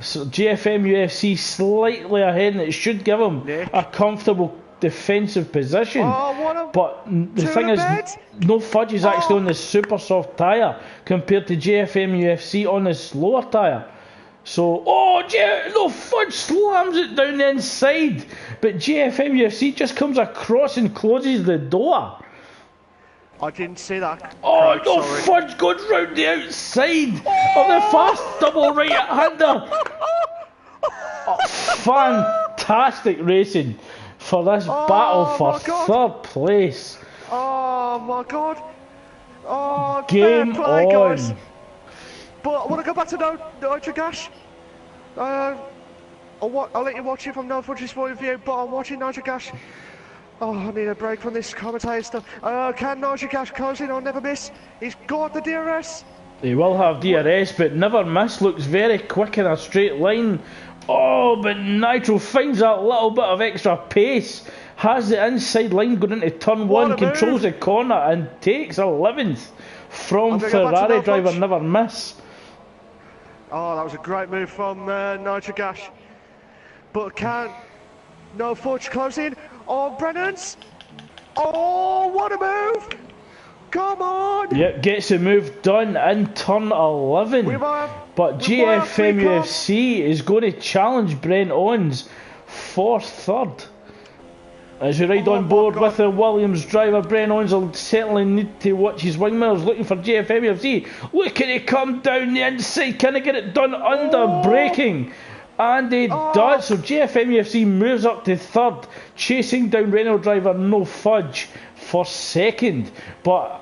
So GFM UFC slightly ahead, and it should give him a comfortable defensive position. But the thing is, No Fudge is actually on the super soft tyre compared to GFM UFC on the slower tyre. So, No Fudge slams it down the inside, but GFM UFC just comes across and closes the door. I didn't see that. No Fudge goes round the outside of the fast double right-hander. Fantastic racing for this battle for 3rd place. Oh my God. Game play, on. Guys. But I want to go back to Nitro Gas. I'll let you watch it from No Fudge's point of view, but I'm watching Nitro Gas. I need a break from this commentator stuff. Can Nitro Gas close in on Never Miss? He's got the DRS. He will have DRS, but Never Miss looks very quick in a straight line. But Nitro finds that little bit of extra pace. Has the inside line going into turn 1, controls the corner and takes 11th from Ferrari driver Never Miss. That was a great move from Nitro Gas. But can No Fudge close in on Brennan's? What a move! Come on! Yep, gets the move done in turn 11. But GFM UFC is going to challenge Brent Owens for 3rd. As we ride on board with the Williams driver, Brent Owens will certainly need to watch his wing mirrors looking for GFM UFC. Look at it come down the inside. Can he get it done under braking? And he does. So GFM UFC moves up to 3rd, chasing down Renault driver No Fudge for 2nd. But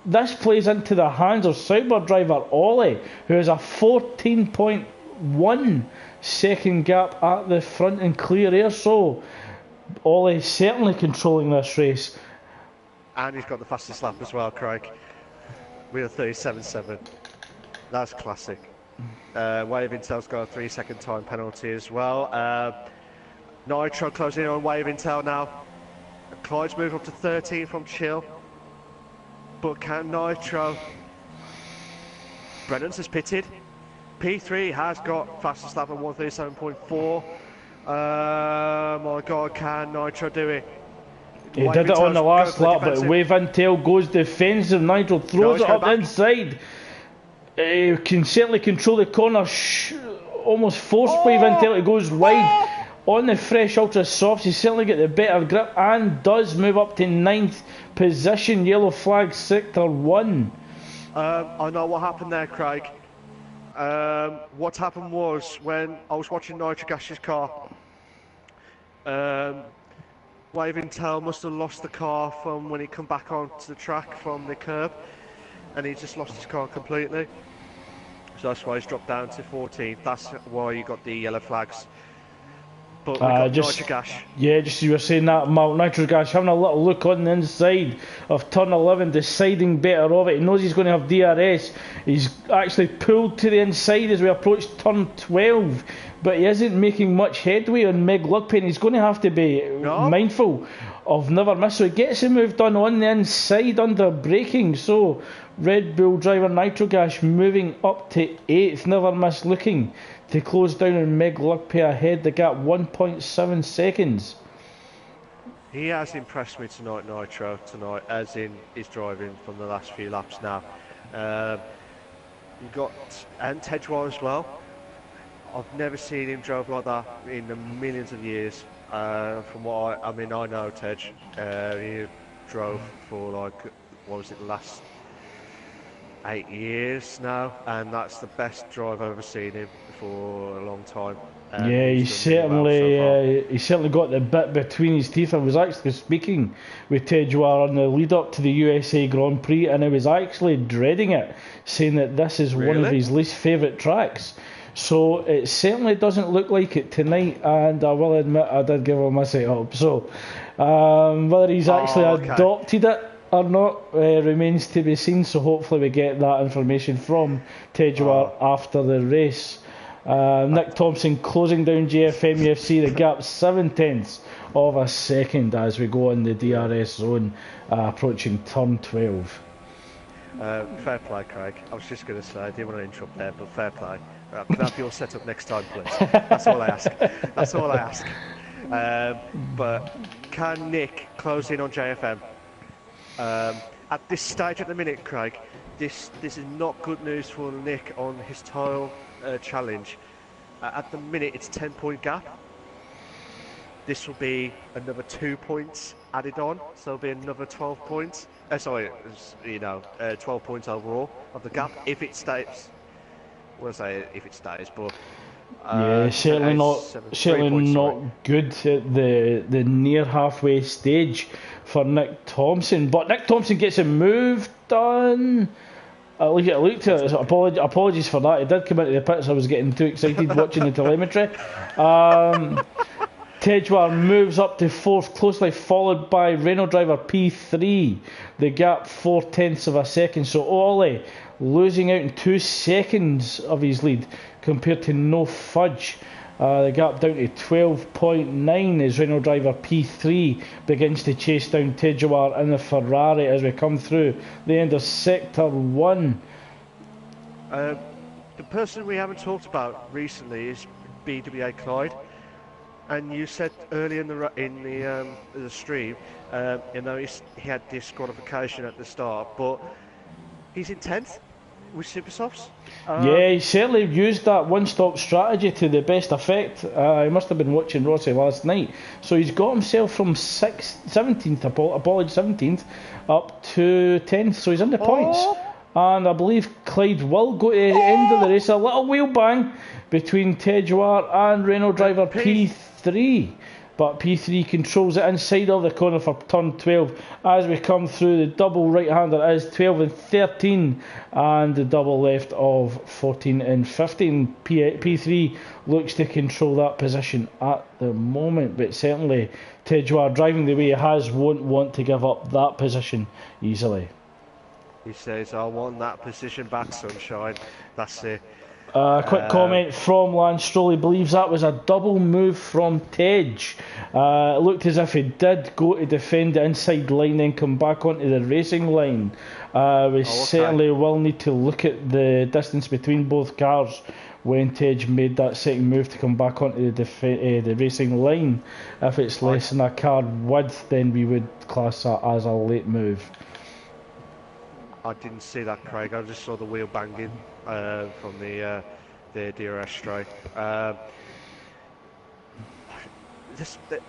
this plays into the hands of Sauber driver Ollie, who has a 14.1 second gap at the front in clear air. So Ollie certainly controlling this race. And he's got the fastest lap as well, Craig, with a 37.7. That's classic. Wave Intel's got a 3-second time penalty as well. Nitro closing in on Wave Intel now. Clyde's moved up to 13 from Chill. But can Nitro? Brennan's has pitted. P3 has got fastest lap at 137.4. My God, can Nitro do it? He did it on the last lap, but Wave Intel goes defensive. Nitro throws it up inside. He can certainly control the corner. almost force wave until it goes wide. On the fresh ultra softs, he's certainly got the better grip and does move up to 9th position. Yellow flag, sector 1. I know what happened there, Craig. What happened was when I was watching Nitric Ash's car, Waving Tail must have lost the car from when he come back onto the track from the curb, and he just lost his car completely. So that's why he's dropped down to 14th. That's why you got the yellow flags. But we got Nitric Ash. Yeah, just as you were saying that, Nitric Ash having a little look on the inside of turn 11, deciding better of it. He knows he's going to have DRS. He's actually pulled to the inside as we approach turn 12, but he isn't making much headway on Meg Lugpen. He's going to have to be mindful of never miss. So he gets him moved on the inside under braking. So Red Bull driver Nitric Ash moving up to 8th, never miss looking to close down on Meg Lugpe ahead, the gap 1.7 seconds. He has impressed me tonight, Nitro, as in his driving from the last few laps now. You've got Tedwar as well. I've never seen him drive like that in the millions of years. From what I know Tej. He drove for what was it, the last 8 years now, and that's the best drive I've ever seen him for a long time. Yeah, he's certainly got the bit between his teeth. I was actually speaking with Tedwar on the lead up to the USA Grand Prix, and I was actually dreading it, saying that this is one of his least favourite tracks. So it certainly doesn't look like it tonight, and I will admit I did give him a set up. So whether he's actually adopted it or not remains to be seen. So hopefully we get that information from Tedwar after the race. Nick Thompson closing down JFM UFC, the gap 7/10 of a second as we go in the DRS zone, approaching turn 12. Fair play, Craig. I was just going to say, I didn't want to interrupt there, but fair play. Can I have your setup next time, please? That's all I ask. But can Nick close in on JFM? At this stage at the minute, Craig, this is not good news for Nick on his tile challenge. At the minute, it's 10-point gap. This will be another 2 points added on, so it'll be another 12 points. 12 points overall of the gap if it stays. Well, I say if it stays, but certainly not good at the near halfway stage for Nick Thompson. But Nick Thompson gets a move done. Apologies for that. He did come into the pits. I was getting too excited watching the telemetry. Tedwar moves up to 4th, closely followed by Renault driver P3. The gap 0.4 of a second. So Ollie losing out in 2 seconds of his lead compared to No Fudge. The gap down to 12.9 as Renault driver P3 begins to chase down Tedwar in the Ferrari as we come through the end of sector 1. The person we haven't talked about recently is BWA Clyde, and you said earlier in the stream, he had disqualification at the start, but he's in 10th with Super Softs. Yeah, he certainly used that one-stop strategy to the best effect. He must have been watching Rossi last night. So he's got himself from 17th up to 10th, so he's in the points. And I believe Clyde will go to the end of the race. A little wheel bang between Tedwar and Renault driver P3. But P3 controls it inside of the corner for turn 12 as we come through. The double right-hander is 12 and 13 and the double left of 14 and 15. P3 looks to control that position at the moment, but certainly Tedwar driving the way he has won't want to give up that position easily. He says, I want that position back, sunshine. That's it. Quick comment from Lance Stroll. He believes that was a double move from Tej. It looked as if he did go to defend the inside line, then come back onto the racing line. Certainly will need to look at the distance between both cars when Tej made that second move to come back onto the racing line. If it's less than a car width, then we would class that as a late move. I didn't see that, Craig. I just saw the wheel banging from the the DRS straight.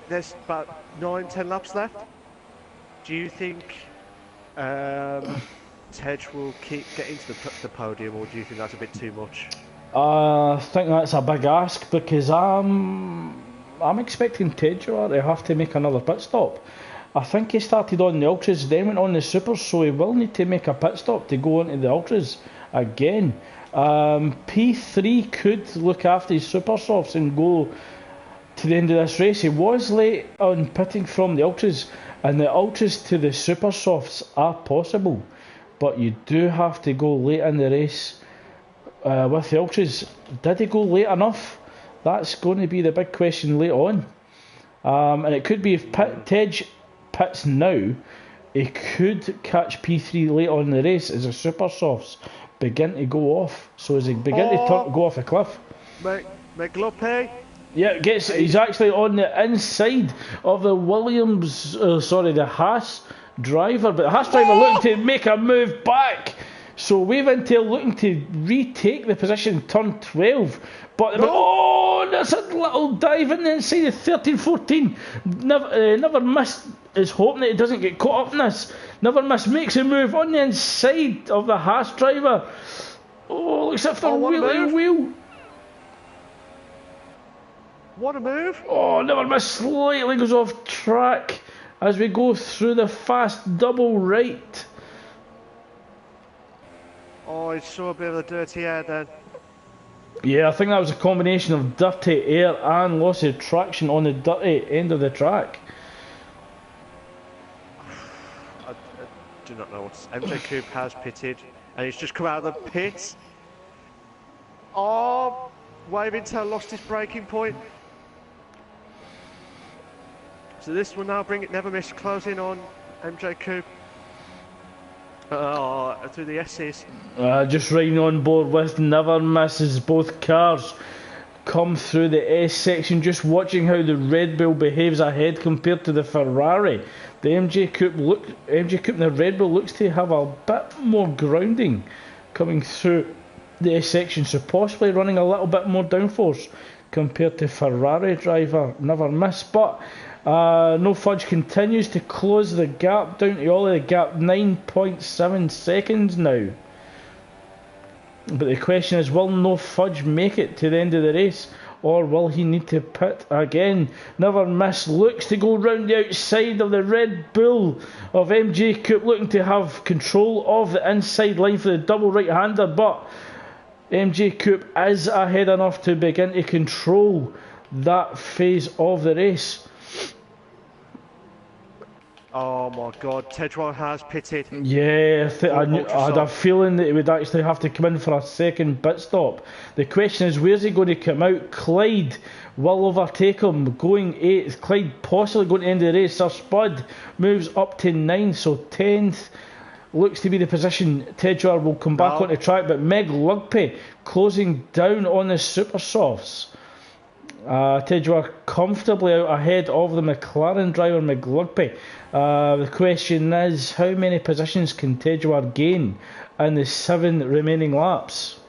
There's about 9-10 laps left. Do you think Tej will get into the podium, or do you think that's a bit too much? I think that's a big ask because I'm expecting Tej to have to make another pit stop. I think he started on the Ultras, then went on the Supers, so he will need to make a pit stop to go into the Ultras again. P3 could look after his Super Softs and go to the end of this race. He was late on pitting from the Ultras, and the Ultras to the Super Softs are possible, but you do have to go late in the race with the Ultras. Did he go late enough? That's going to be the big question late on. And it could be if Tej pits now, he could catch P3 late on in the race as the Super Softs begin to go off. So as he begin to go off a cliff. McLuppe? Yeah, he's actually on the inside of the the Haas driver, but the Haas driver looking to make a move back. So Wave Intel looking to retake the position, turn 12. But there's a little dive in the inside of 13-14. Never Miss is hoping that he doesn't get caught up in this. Never Miss makes a move on the inside of the Haas driver. Oh, looks like they're wheeling wheel. What a move! Oh, Never Miss slightly goes off track as we go through the fast double right. Oh, he saw a bit of the dirty air then. Yeah, I think that was a combination of dirty air and loss of traction on the dirty end of the track. I do not know. MJ Coupe has pitted and he's just come out of the pit. Oh, Wave Intel lost his braking point. So this will now bring it Never Miss closing on MJ Coupe. Through the S's. Just riding on board with Never Miss as both cars come through the S section. Just watching how the Red Bull behaves ahead compared to the Ferrari. The MJ Coupe and the Red Bull looks to have a bit more grounding coming through the S section, so possibly running a little bit more downforce compared to Ferrari driver Never Miss. But No Fudge continues to close the gap down to Ollie, the gap 9.7 seconds now. But the question is, will No Fudge make it to the end of the race, or will he need to pit again? Never Miss looks to go round the outside of the Red Bull of MJ Coupe, looking to have control of the inside line for the double right-hander, but MJ Coupe is ahead enough to begin to control that phase of the race. Oh my God, Tedros has pitted. Yeah, I had a feeling that he would actually have to come in for a second pit stop. The question is, where's he going to come out? Clyde will overtake him, going 8th. Clyde possibly going to end the race. Sir Spud moves up to 9th, so 10th looks to be the position Tedros will come back onto track, but Meg Lugpe closing down on the Super Softs. Tedros comfortably out ahead of the McLaren driver McLugby. The question is, how many positions can Tedros gain in the 7 remaining laps?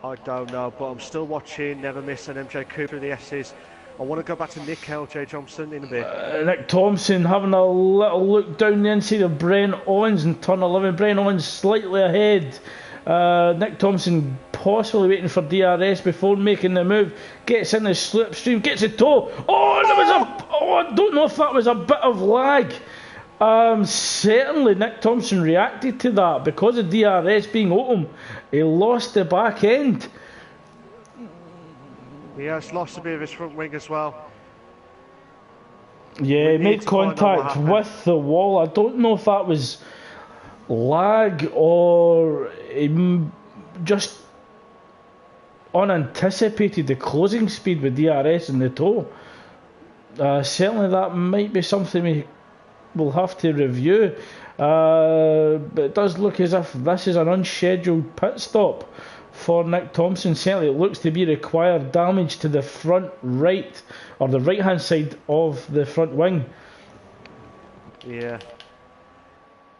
I don't know, but I'm still watching Never Miss and MJ Coupe through the S's. I want to go back to Nick LJ Johnson in a bit. Nick Thompson having a little look down the inside of Brent Owens in turn 11. Brent Owens slightly ahead. Nick Thompson possibly waiting for DRS before making the move. Gets in the slipstream, gets a toe. I don't know if that was a bit of lag. Certainly Nick Thompson reacted to that because of DRS being open. He lost the back end. He has lost a bit of his front wing as well. Yeah, he made contact with the wall. I don't know if that was lag or just unanticipated the closing speed with DRS and the toe. Certainly that might be something we will have to review, but it does look as if this is an unscheduled pit stop for Nick Thompson. Certainly it looks to be required damage to the front right, or the right hand side of the front wing. Yeah,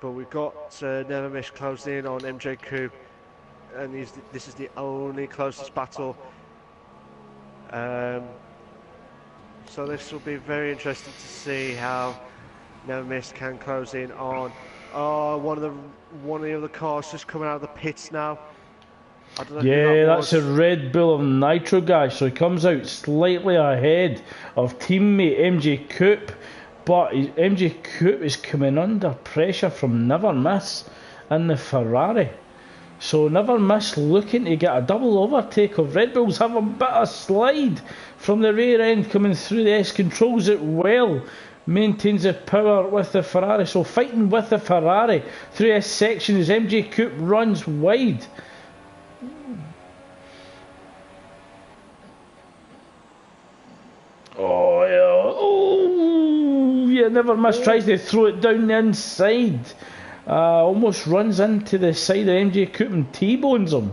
but we've got Never Miss closed in on MJ Coupe. and this is the only closest battle. So this will be very interesting to see how Never Miss can close in on. Oh, one of the other cars just coming out of the pits now. I don't know who that that's a Red Bull of Nitro guy. So he comes out slightly ahead of teammate MJ Coupe, but MJ Coupe is coming under pressure from Never Miss in the Ferrari. So Never Miss looking to get a double overtake of Red Bulls, have a bit of slide from the rear end coming through the S, controls it well, maintains the power with the Ferrari. So fighting with the Ferrari through S section as MJ Coupe runs wide. Never Miss tries to throw it down the inside. Almost runs into the side of MJ Coupe and T-bones him.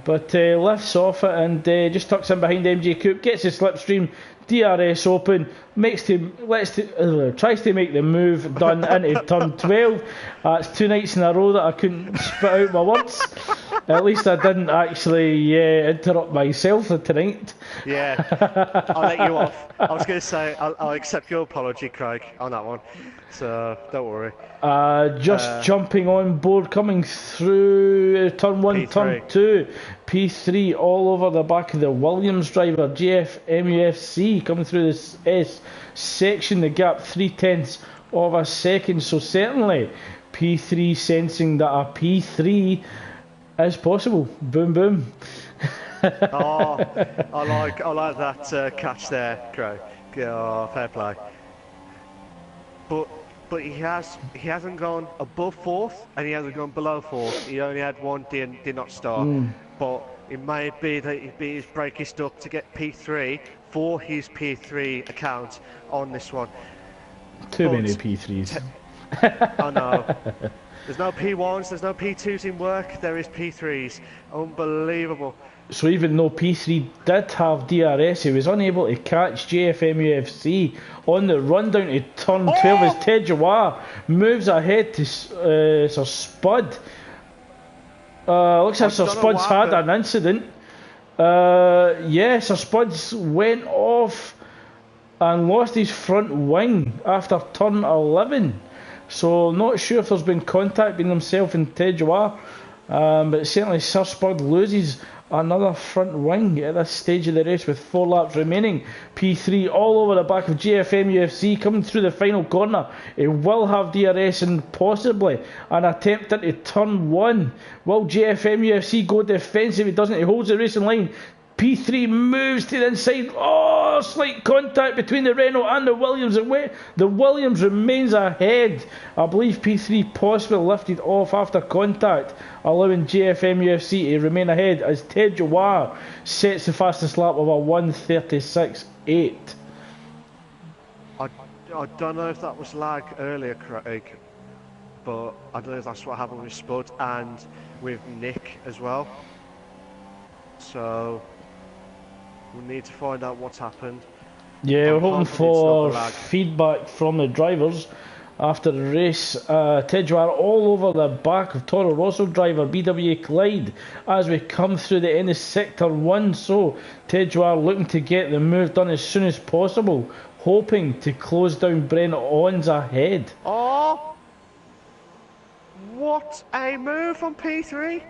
But lifts off it and just tucks in behind MJ Coupe, gets the slipstream, DRS open, tries to make the move done into turn 12. It's 2 nights in a row that I couldn't spit out my words. At least I didn't actually interrupt myself tonight. Yeah, I'll let you off. I was going to say, I'll accept your apology, Craig, on that one. So, don't worry. Jumping on board, coming through turn 1, P3. turn 2. P3 all over the back of the Williams driver, GFMUFC, coming through this S section, the gap 0.3 of a second. So certainly P3 sensing that a P3 is possible. Boom, boom. Oh, I like that catch there, Craig. Oh, fair play. But he hasn't gone above fourth and he hasn't gone below fourth. He only had one did not start. But it may be that his brake is stuck to get P3 for his P3 account on this one. Too many P3s. I know. There's no P1s, there's no P2s in work, there is P3s. Unbelievable. So even though P3 did have DRS, he was unable to catch JFMUFC on the run down to turn 12 as Tejawa moves ahead to Sir Spud. Looks like Sir Spud's had an incident. Sir Spud's went off and lost his front wing after turn 11. So not sure if there's been contact between himself and Tejawa, but certainly Sir Spud loses another front wing at this stage of the race with 4 laps remaining. P3 all over the back of GFMUFC coming through the final corner. It will have DRS and possibly an attempt into turn 1. Will GFMUFC go defensive? He doesn't. He holds the racing line. P3 moves to the inside. Oh, slight contact between the Renault and the Williams. The Williams remains ahead. I believe P3 possibly lifted off after contact, allowing JFMUFC to remain ahead as Ted Jawar sets the fastest lap of a 1:36.8. I don't know if that was lag earlier, Craig, but I don't know if that's what happened with Spud and with Nick as well. So we'll need to find out what's happened. Yeah, we're hoping for feedback from the drivers after the race. Tejuar all over the back of Toro Rosso driver BWA Clyde as we come through the end of sector 1. So Tejuar looking to get the move done as soon as possible, hoping to close down Brent Ons ahead. Oh, what a move from P3,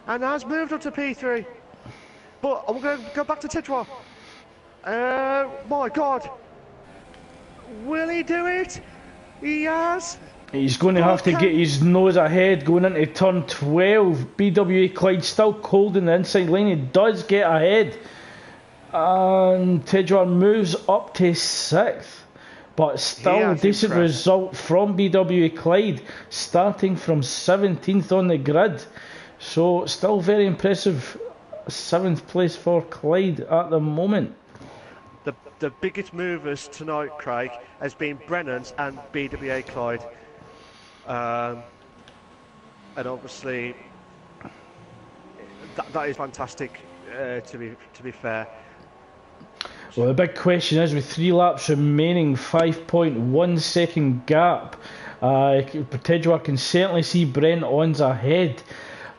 and has moved up to P3. But I'm going to go back to Tejuar. My God, will he do it? He has. He's going to have to get his nose ahead going into turn 12. BWA Clyde still cold in the inside lane. He does get ahead. And Tejuar moves up to 6th. But still a decent result from BWA Clyde, starting from 17th on the grid. So still very impressive 7th place for Clyde at the moment. The biggest movers tonight, Craig, has been Brennan's and BWA Clyde. And obviously that is fantastic, to be fair. Well, the big question is, with 3 laps remaining, 5.1 second gap, Tejuar can certainly see Brent Ons ahead.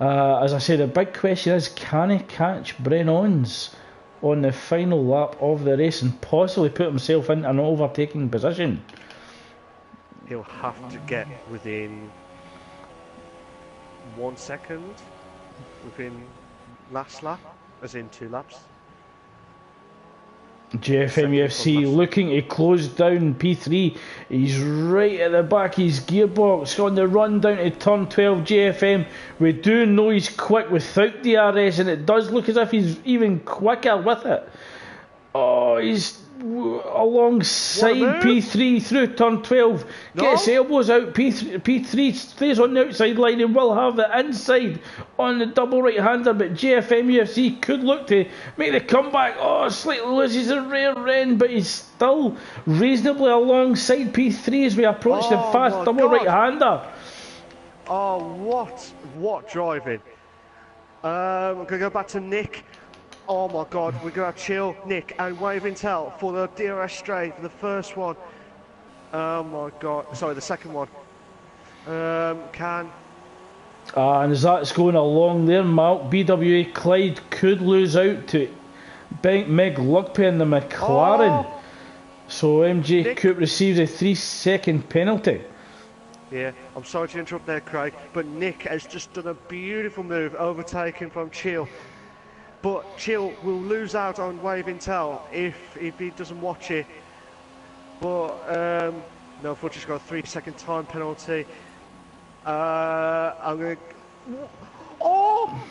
As I said, the big question is, can he catch Brennon's on the final lap of the race and possibly put himself into an overtaking position? He'll have to get within 1 second within last lap, as in 2 laps. JFM UFC looking to close down P3. He's right at the back of his gearbox on the run down to turn 12. JFM, we do know he's quick without DRS, and it does look as if he's even quicker with it. Oh, he's alongside P3 through turn 12. Gets elbows out. P3 stays on the outside line and will have the inside on the double right hander, but JFM UFC could look to make the comeback. Oh, slightly loses a rear end, but he's still reasonably alongside P3 as we approach the fast double right hander. Oh, what driving. We're going to go back to Nick. Oh my God, we're going to have Chill, Nick and Wave Intel for the DRS straight, for the first one. Oh my God, sorry, the second one. And as that's going along there, BWA Clyde could lose out to Meg Lugpe in the McLaren. So MJ Nick Coop receives a 3-second penalty. Yeah, I'm sorry to interrupt there, Craig, but Nick has just done a beautiful move, overtaken from Chill. But Chill will lose out on Wave Intel if he doesn't watch it. But no, unfortunately, he's got a 3-second time penalty. I'm going to... Oh!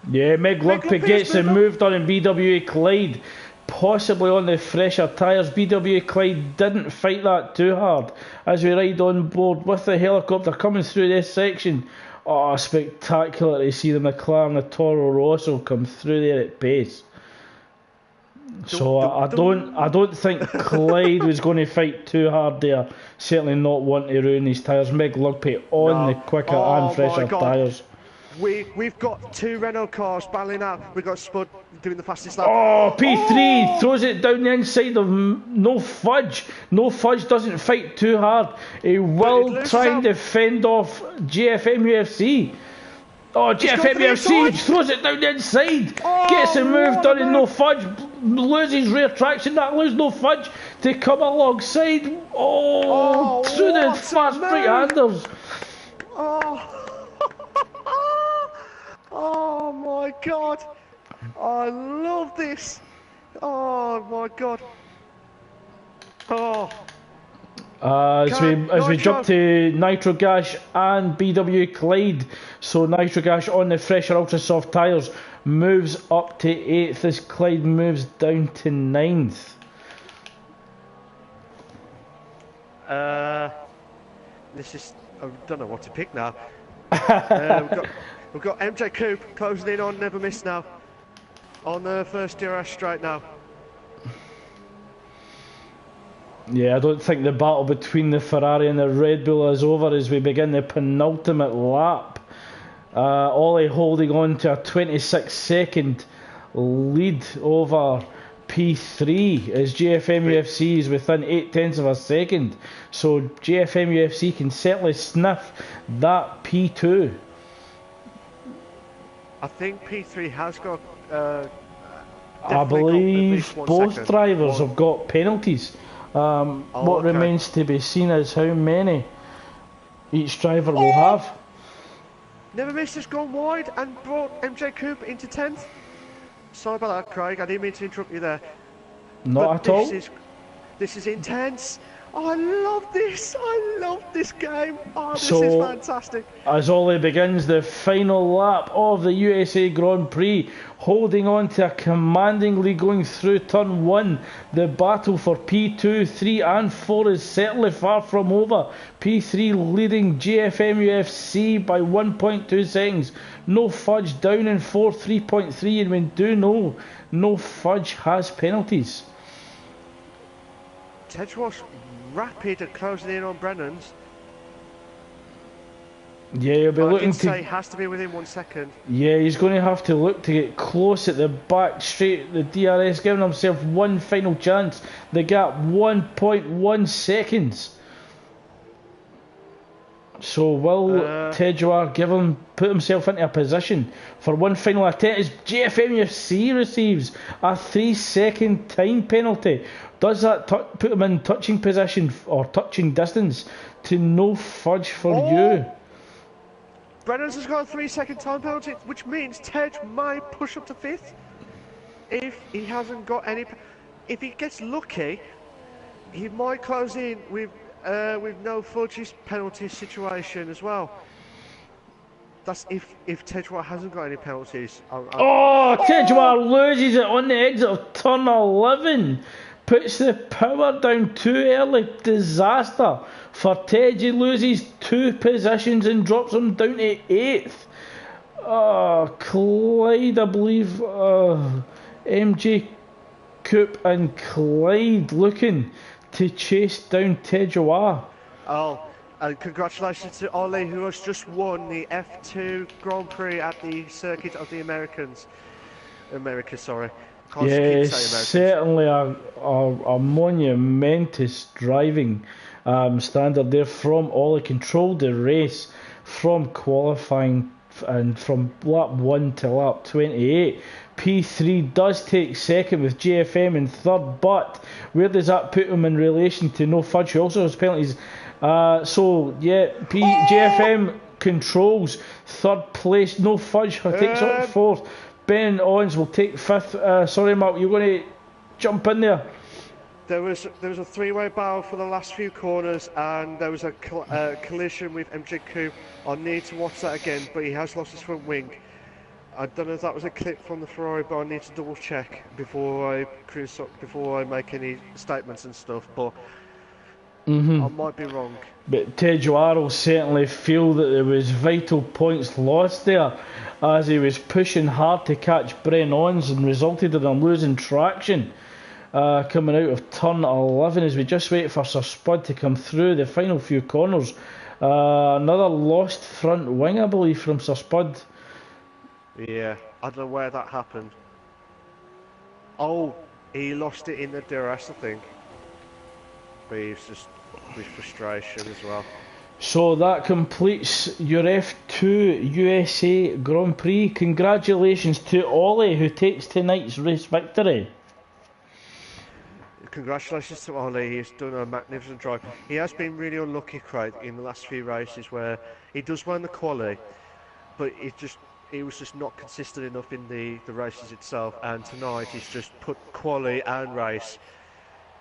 Yeah, Meg Lugpe gets the move done in BWA Clyde, possibly on the fresher tyres. BWA Clyde didn't fight that too hard as we ride on board with the helicopter coming through this section. Oh, spectacular to see the McLaren, the Toro Rosso come through there at pace. So I don't think Clyde was going to fight too hard there. Certainly not wanting to ruin his tyres. Meg Lugpe on the quicker and fresher tyres. We've got 2 Renault cars battling out. We've got Spud doing the fastest lap. Oh, P3 throws it down the inside of No Fudge. No Fudge doesn't fight too hard. He will try and defend off JFM UFC. Oh, JFM UFC throws it down the inside. Gets the move done in No Fudge. Loses rear traction. That allows No Fudge to come alongside. Through the fast right handers. Oh my God, I love this. Oh my God. As we jump to Nitro Gash and BW Clyde, so Nitro Gash on the fresher ultra soft tyres moves up to 8th as Clyde moves down to 9th. This is, I don't know what to pick now. We've got MJ Coop closing in on Never Miss now. On the first DRS straight now. Yeah, I don't think the battle between the Ferrari and the Red Bull is over as we begin the penultimate lap. Ollie holding on to a 26-second lead over P3 as JFM UFC is within 0.8 of a second. So JFM UFC can certainly sniff that P2. I think P3 has got... I believe both drivers have got penalties. What remains to be seen is how many each driver will have. Never Miss has gone wide and brought MJ Coop into 10th. Sorry about that, Craig. I didn't mean to interrupt you there. Not at all. This is intense. Oh, I love this. I love this game. Oh, this is fantastic. As Ollie begins the final lap of the USA Grand Prix, holding on to a commanding lead going through turn 1. The battle for P2, 3 and 4 is certainly far from over. P3 leading JFM UFC by 1.2 seconds. No Fudge down in 4th, 3.3, and we do know No Fudge has penalties. Tedros rapid at closing in on Brennan's. Yeah, he'll be looking to... say he has to be within 1 second. Yeah, he's going to have to look to get close at the back straight at the DRS, giving himself one final chance. The gap 1.1 seconds. So will Uh, Tejuar put himself into a position for one final attempt as GFM UFC receives a 3-second time penalty? Does that put him in touching position or touching distance to no fudge for you? Brennan's has got a 3-second time penalty, which means Tej might push up to 5th if he hasn't got any. If he gets lucky, he might close in with no fudge's penalty situation as well. That's if Tejwar hasn't got any penalties. Tejuar loses it on the exit of turn 11. Puts the power down too early. Disaster for Tej. He loses 2 positions and drops him down to 8th. Clyde, I believe. MJ Coop and Clyde looking to chase down Tejuar. And congratulations to Ollie, who has just won the F2 Grand Prix at the Circuit of the Americans. Yes, certainly a monumentous driving standard there from Ollie. Controlled the race from qualifying and from lap 1 to lap 28. P3 does take second with JFM in third, but where does that put him in relation to No Fudge, who also has penalties? JFM controls third place. No Fudge takes up fourth. Ben Owens will take fifth. Sorry, Mark, you're going to jump in there. There was a 3-way battle for the last few corners, and there was a collision with MJ Coop. I need to watch that again, but he has lost his front wing. I don't know if that was a clip from the Ferrari, but I need to double check before I make any statements and stuff. But I might be wrong. But Tejuar will certainly feel that there was vital points lost there as he was pushing hard to catch Bren Owens and resulted in him losing traction coming out of turn 11 as we just wait for Sir Spud to come through the final few corners. Another lost front wing, I believe, from Sir Spud. Yeah, I don't know where that happened. Oh, he lost it in the DRS, I think. But he's just with frustration as well. So that completes your F2 USA Grand Prix. Congratulations to Ollie, who takes tonight's race victory. Congratulations to Ollie, he's done a magnificent drive. He has been really unlucky, Craig, in the last few races where he does win the quali, but he was just not consistent enough in the races itself, and tonight he's just put quali and race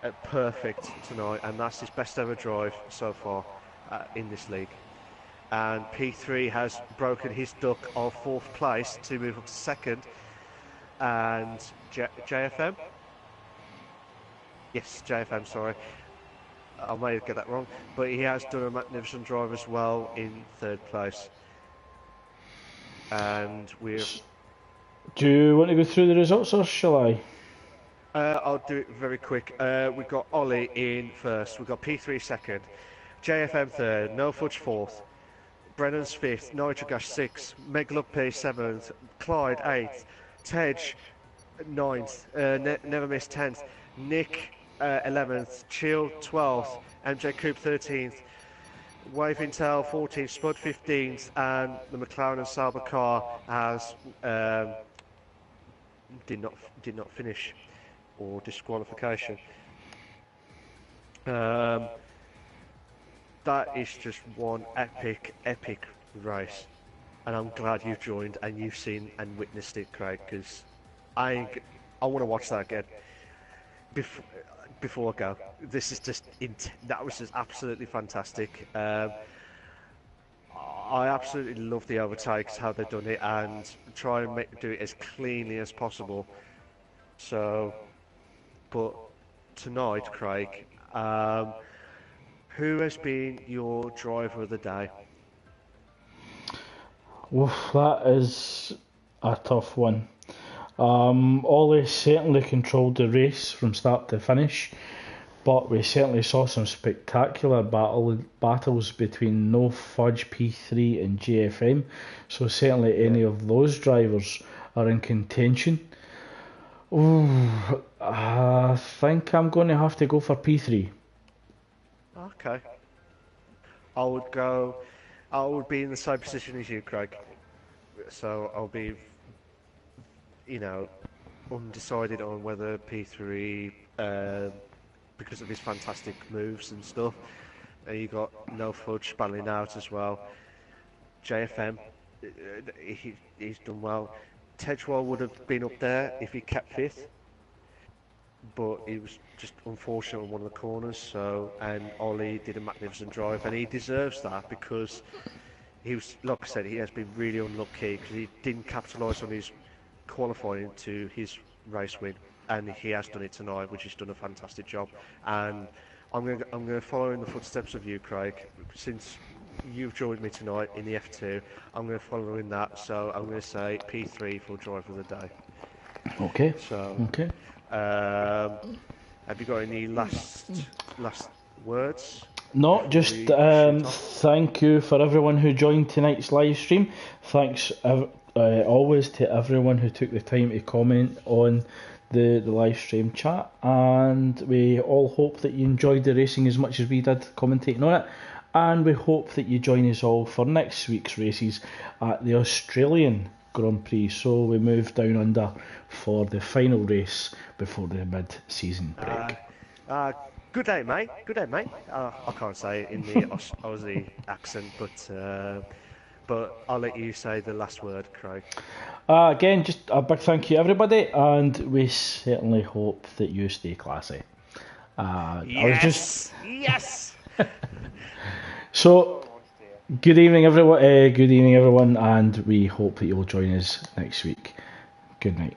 at perfect tonight, and that's his best ever drive so far in this league. And P3 has broken his duck of 4th place to move up to 2nd, and JFM? Yes, JFM, sorry. I may get that wrong, but he has done a magnificent drive as well in 3rd place. And we're... Do you want to go through the results, or shall I? I'll do it very quick. We've got Ollie in first, we've got P3 second, JFM third, No Fudge 4th, Brennan's 5th, Nitrogash 6th, Meglup 7th, Clyde 8th, Tej 9th, Never Miss 10th, Nick 11th, Chill 12th, MJ Coop 13th, Wave Intel 14th, Spud 15th, and the McLaren and Sauber car has did not finish, or disqualification. That is just one epic race, and I'm glad you've joined and you've seen and witnessed it, Craig, because I want to watch that again. Before I go, this is that was just absolutely fantastic. I absolutely love the overtakes, how they've done it, and try and do it as cleanly as possible. So, but tonight, Craig, who has been your driver of the day? Well, that is a tough one. Ollie certainly controlled the race from start to finish, but we certainly saw some spectacular battles between No Fudge, P3 and JFM, so certainly any of those drivers are in contention. I think I'm going to have to go for P3. Okay. I would go I would be in the same position as you, Craig. So I'll be, undecided on whether P3, because of his fantastic moves and stuff. And you got No Fudge battling out as well. JFM, he's done well. Tedgewell would have been up there if he kept fifth, but he was just unfortunate on one of the corners. And Ollie did a magnificent drive, and he deserves that because he was, like I said, he has been really unlucky because he didn't capitalise on his qualifying to his race win, and he has done it tonight, which he's done a fantastic job. And I'm going to follow in the footsteps of you, Craig, since you've joined me tonight in the F2. I'm going to follow in that, so I'm going to say P3 for driver of the day. Okay. So, okay. Have you got any last words? No, just thank you for everyone who joined tonight's live stream. Thanks always to everyone who took the time to comment on the live stream chat, and we all hope that you enjoyed the racing as much as we did commentating on it, and we hope that you join us all for next week's races at the Australian Grand Prix. So we move down under for the final race before the mid-season break. Good day, mate. Good day, mate. I can't say it in the Aussie accent, but I'll let you say the last word, Craig. Again, just a big thank you, everybody, and we certainly hope that you stay classy. Yes. Yes. So, good evening, everyone. And we hope that you'll join us next week. Good night.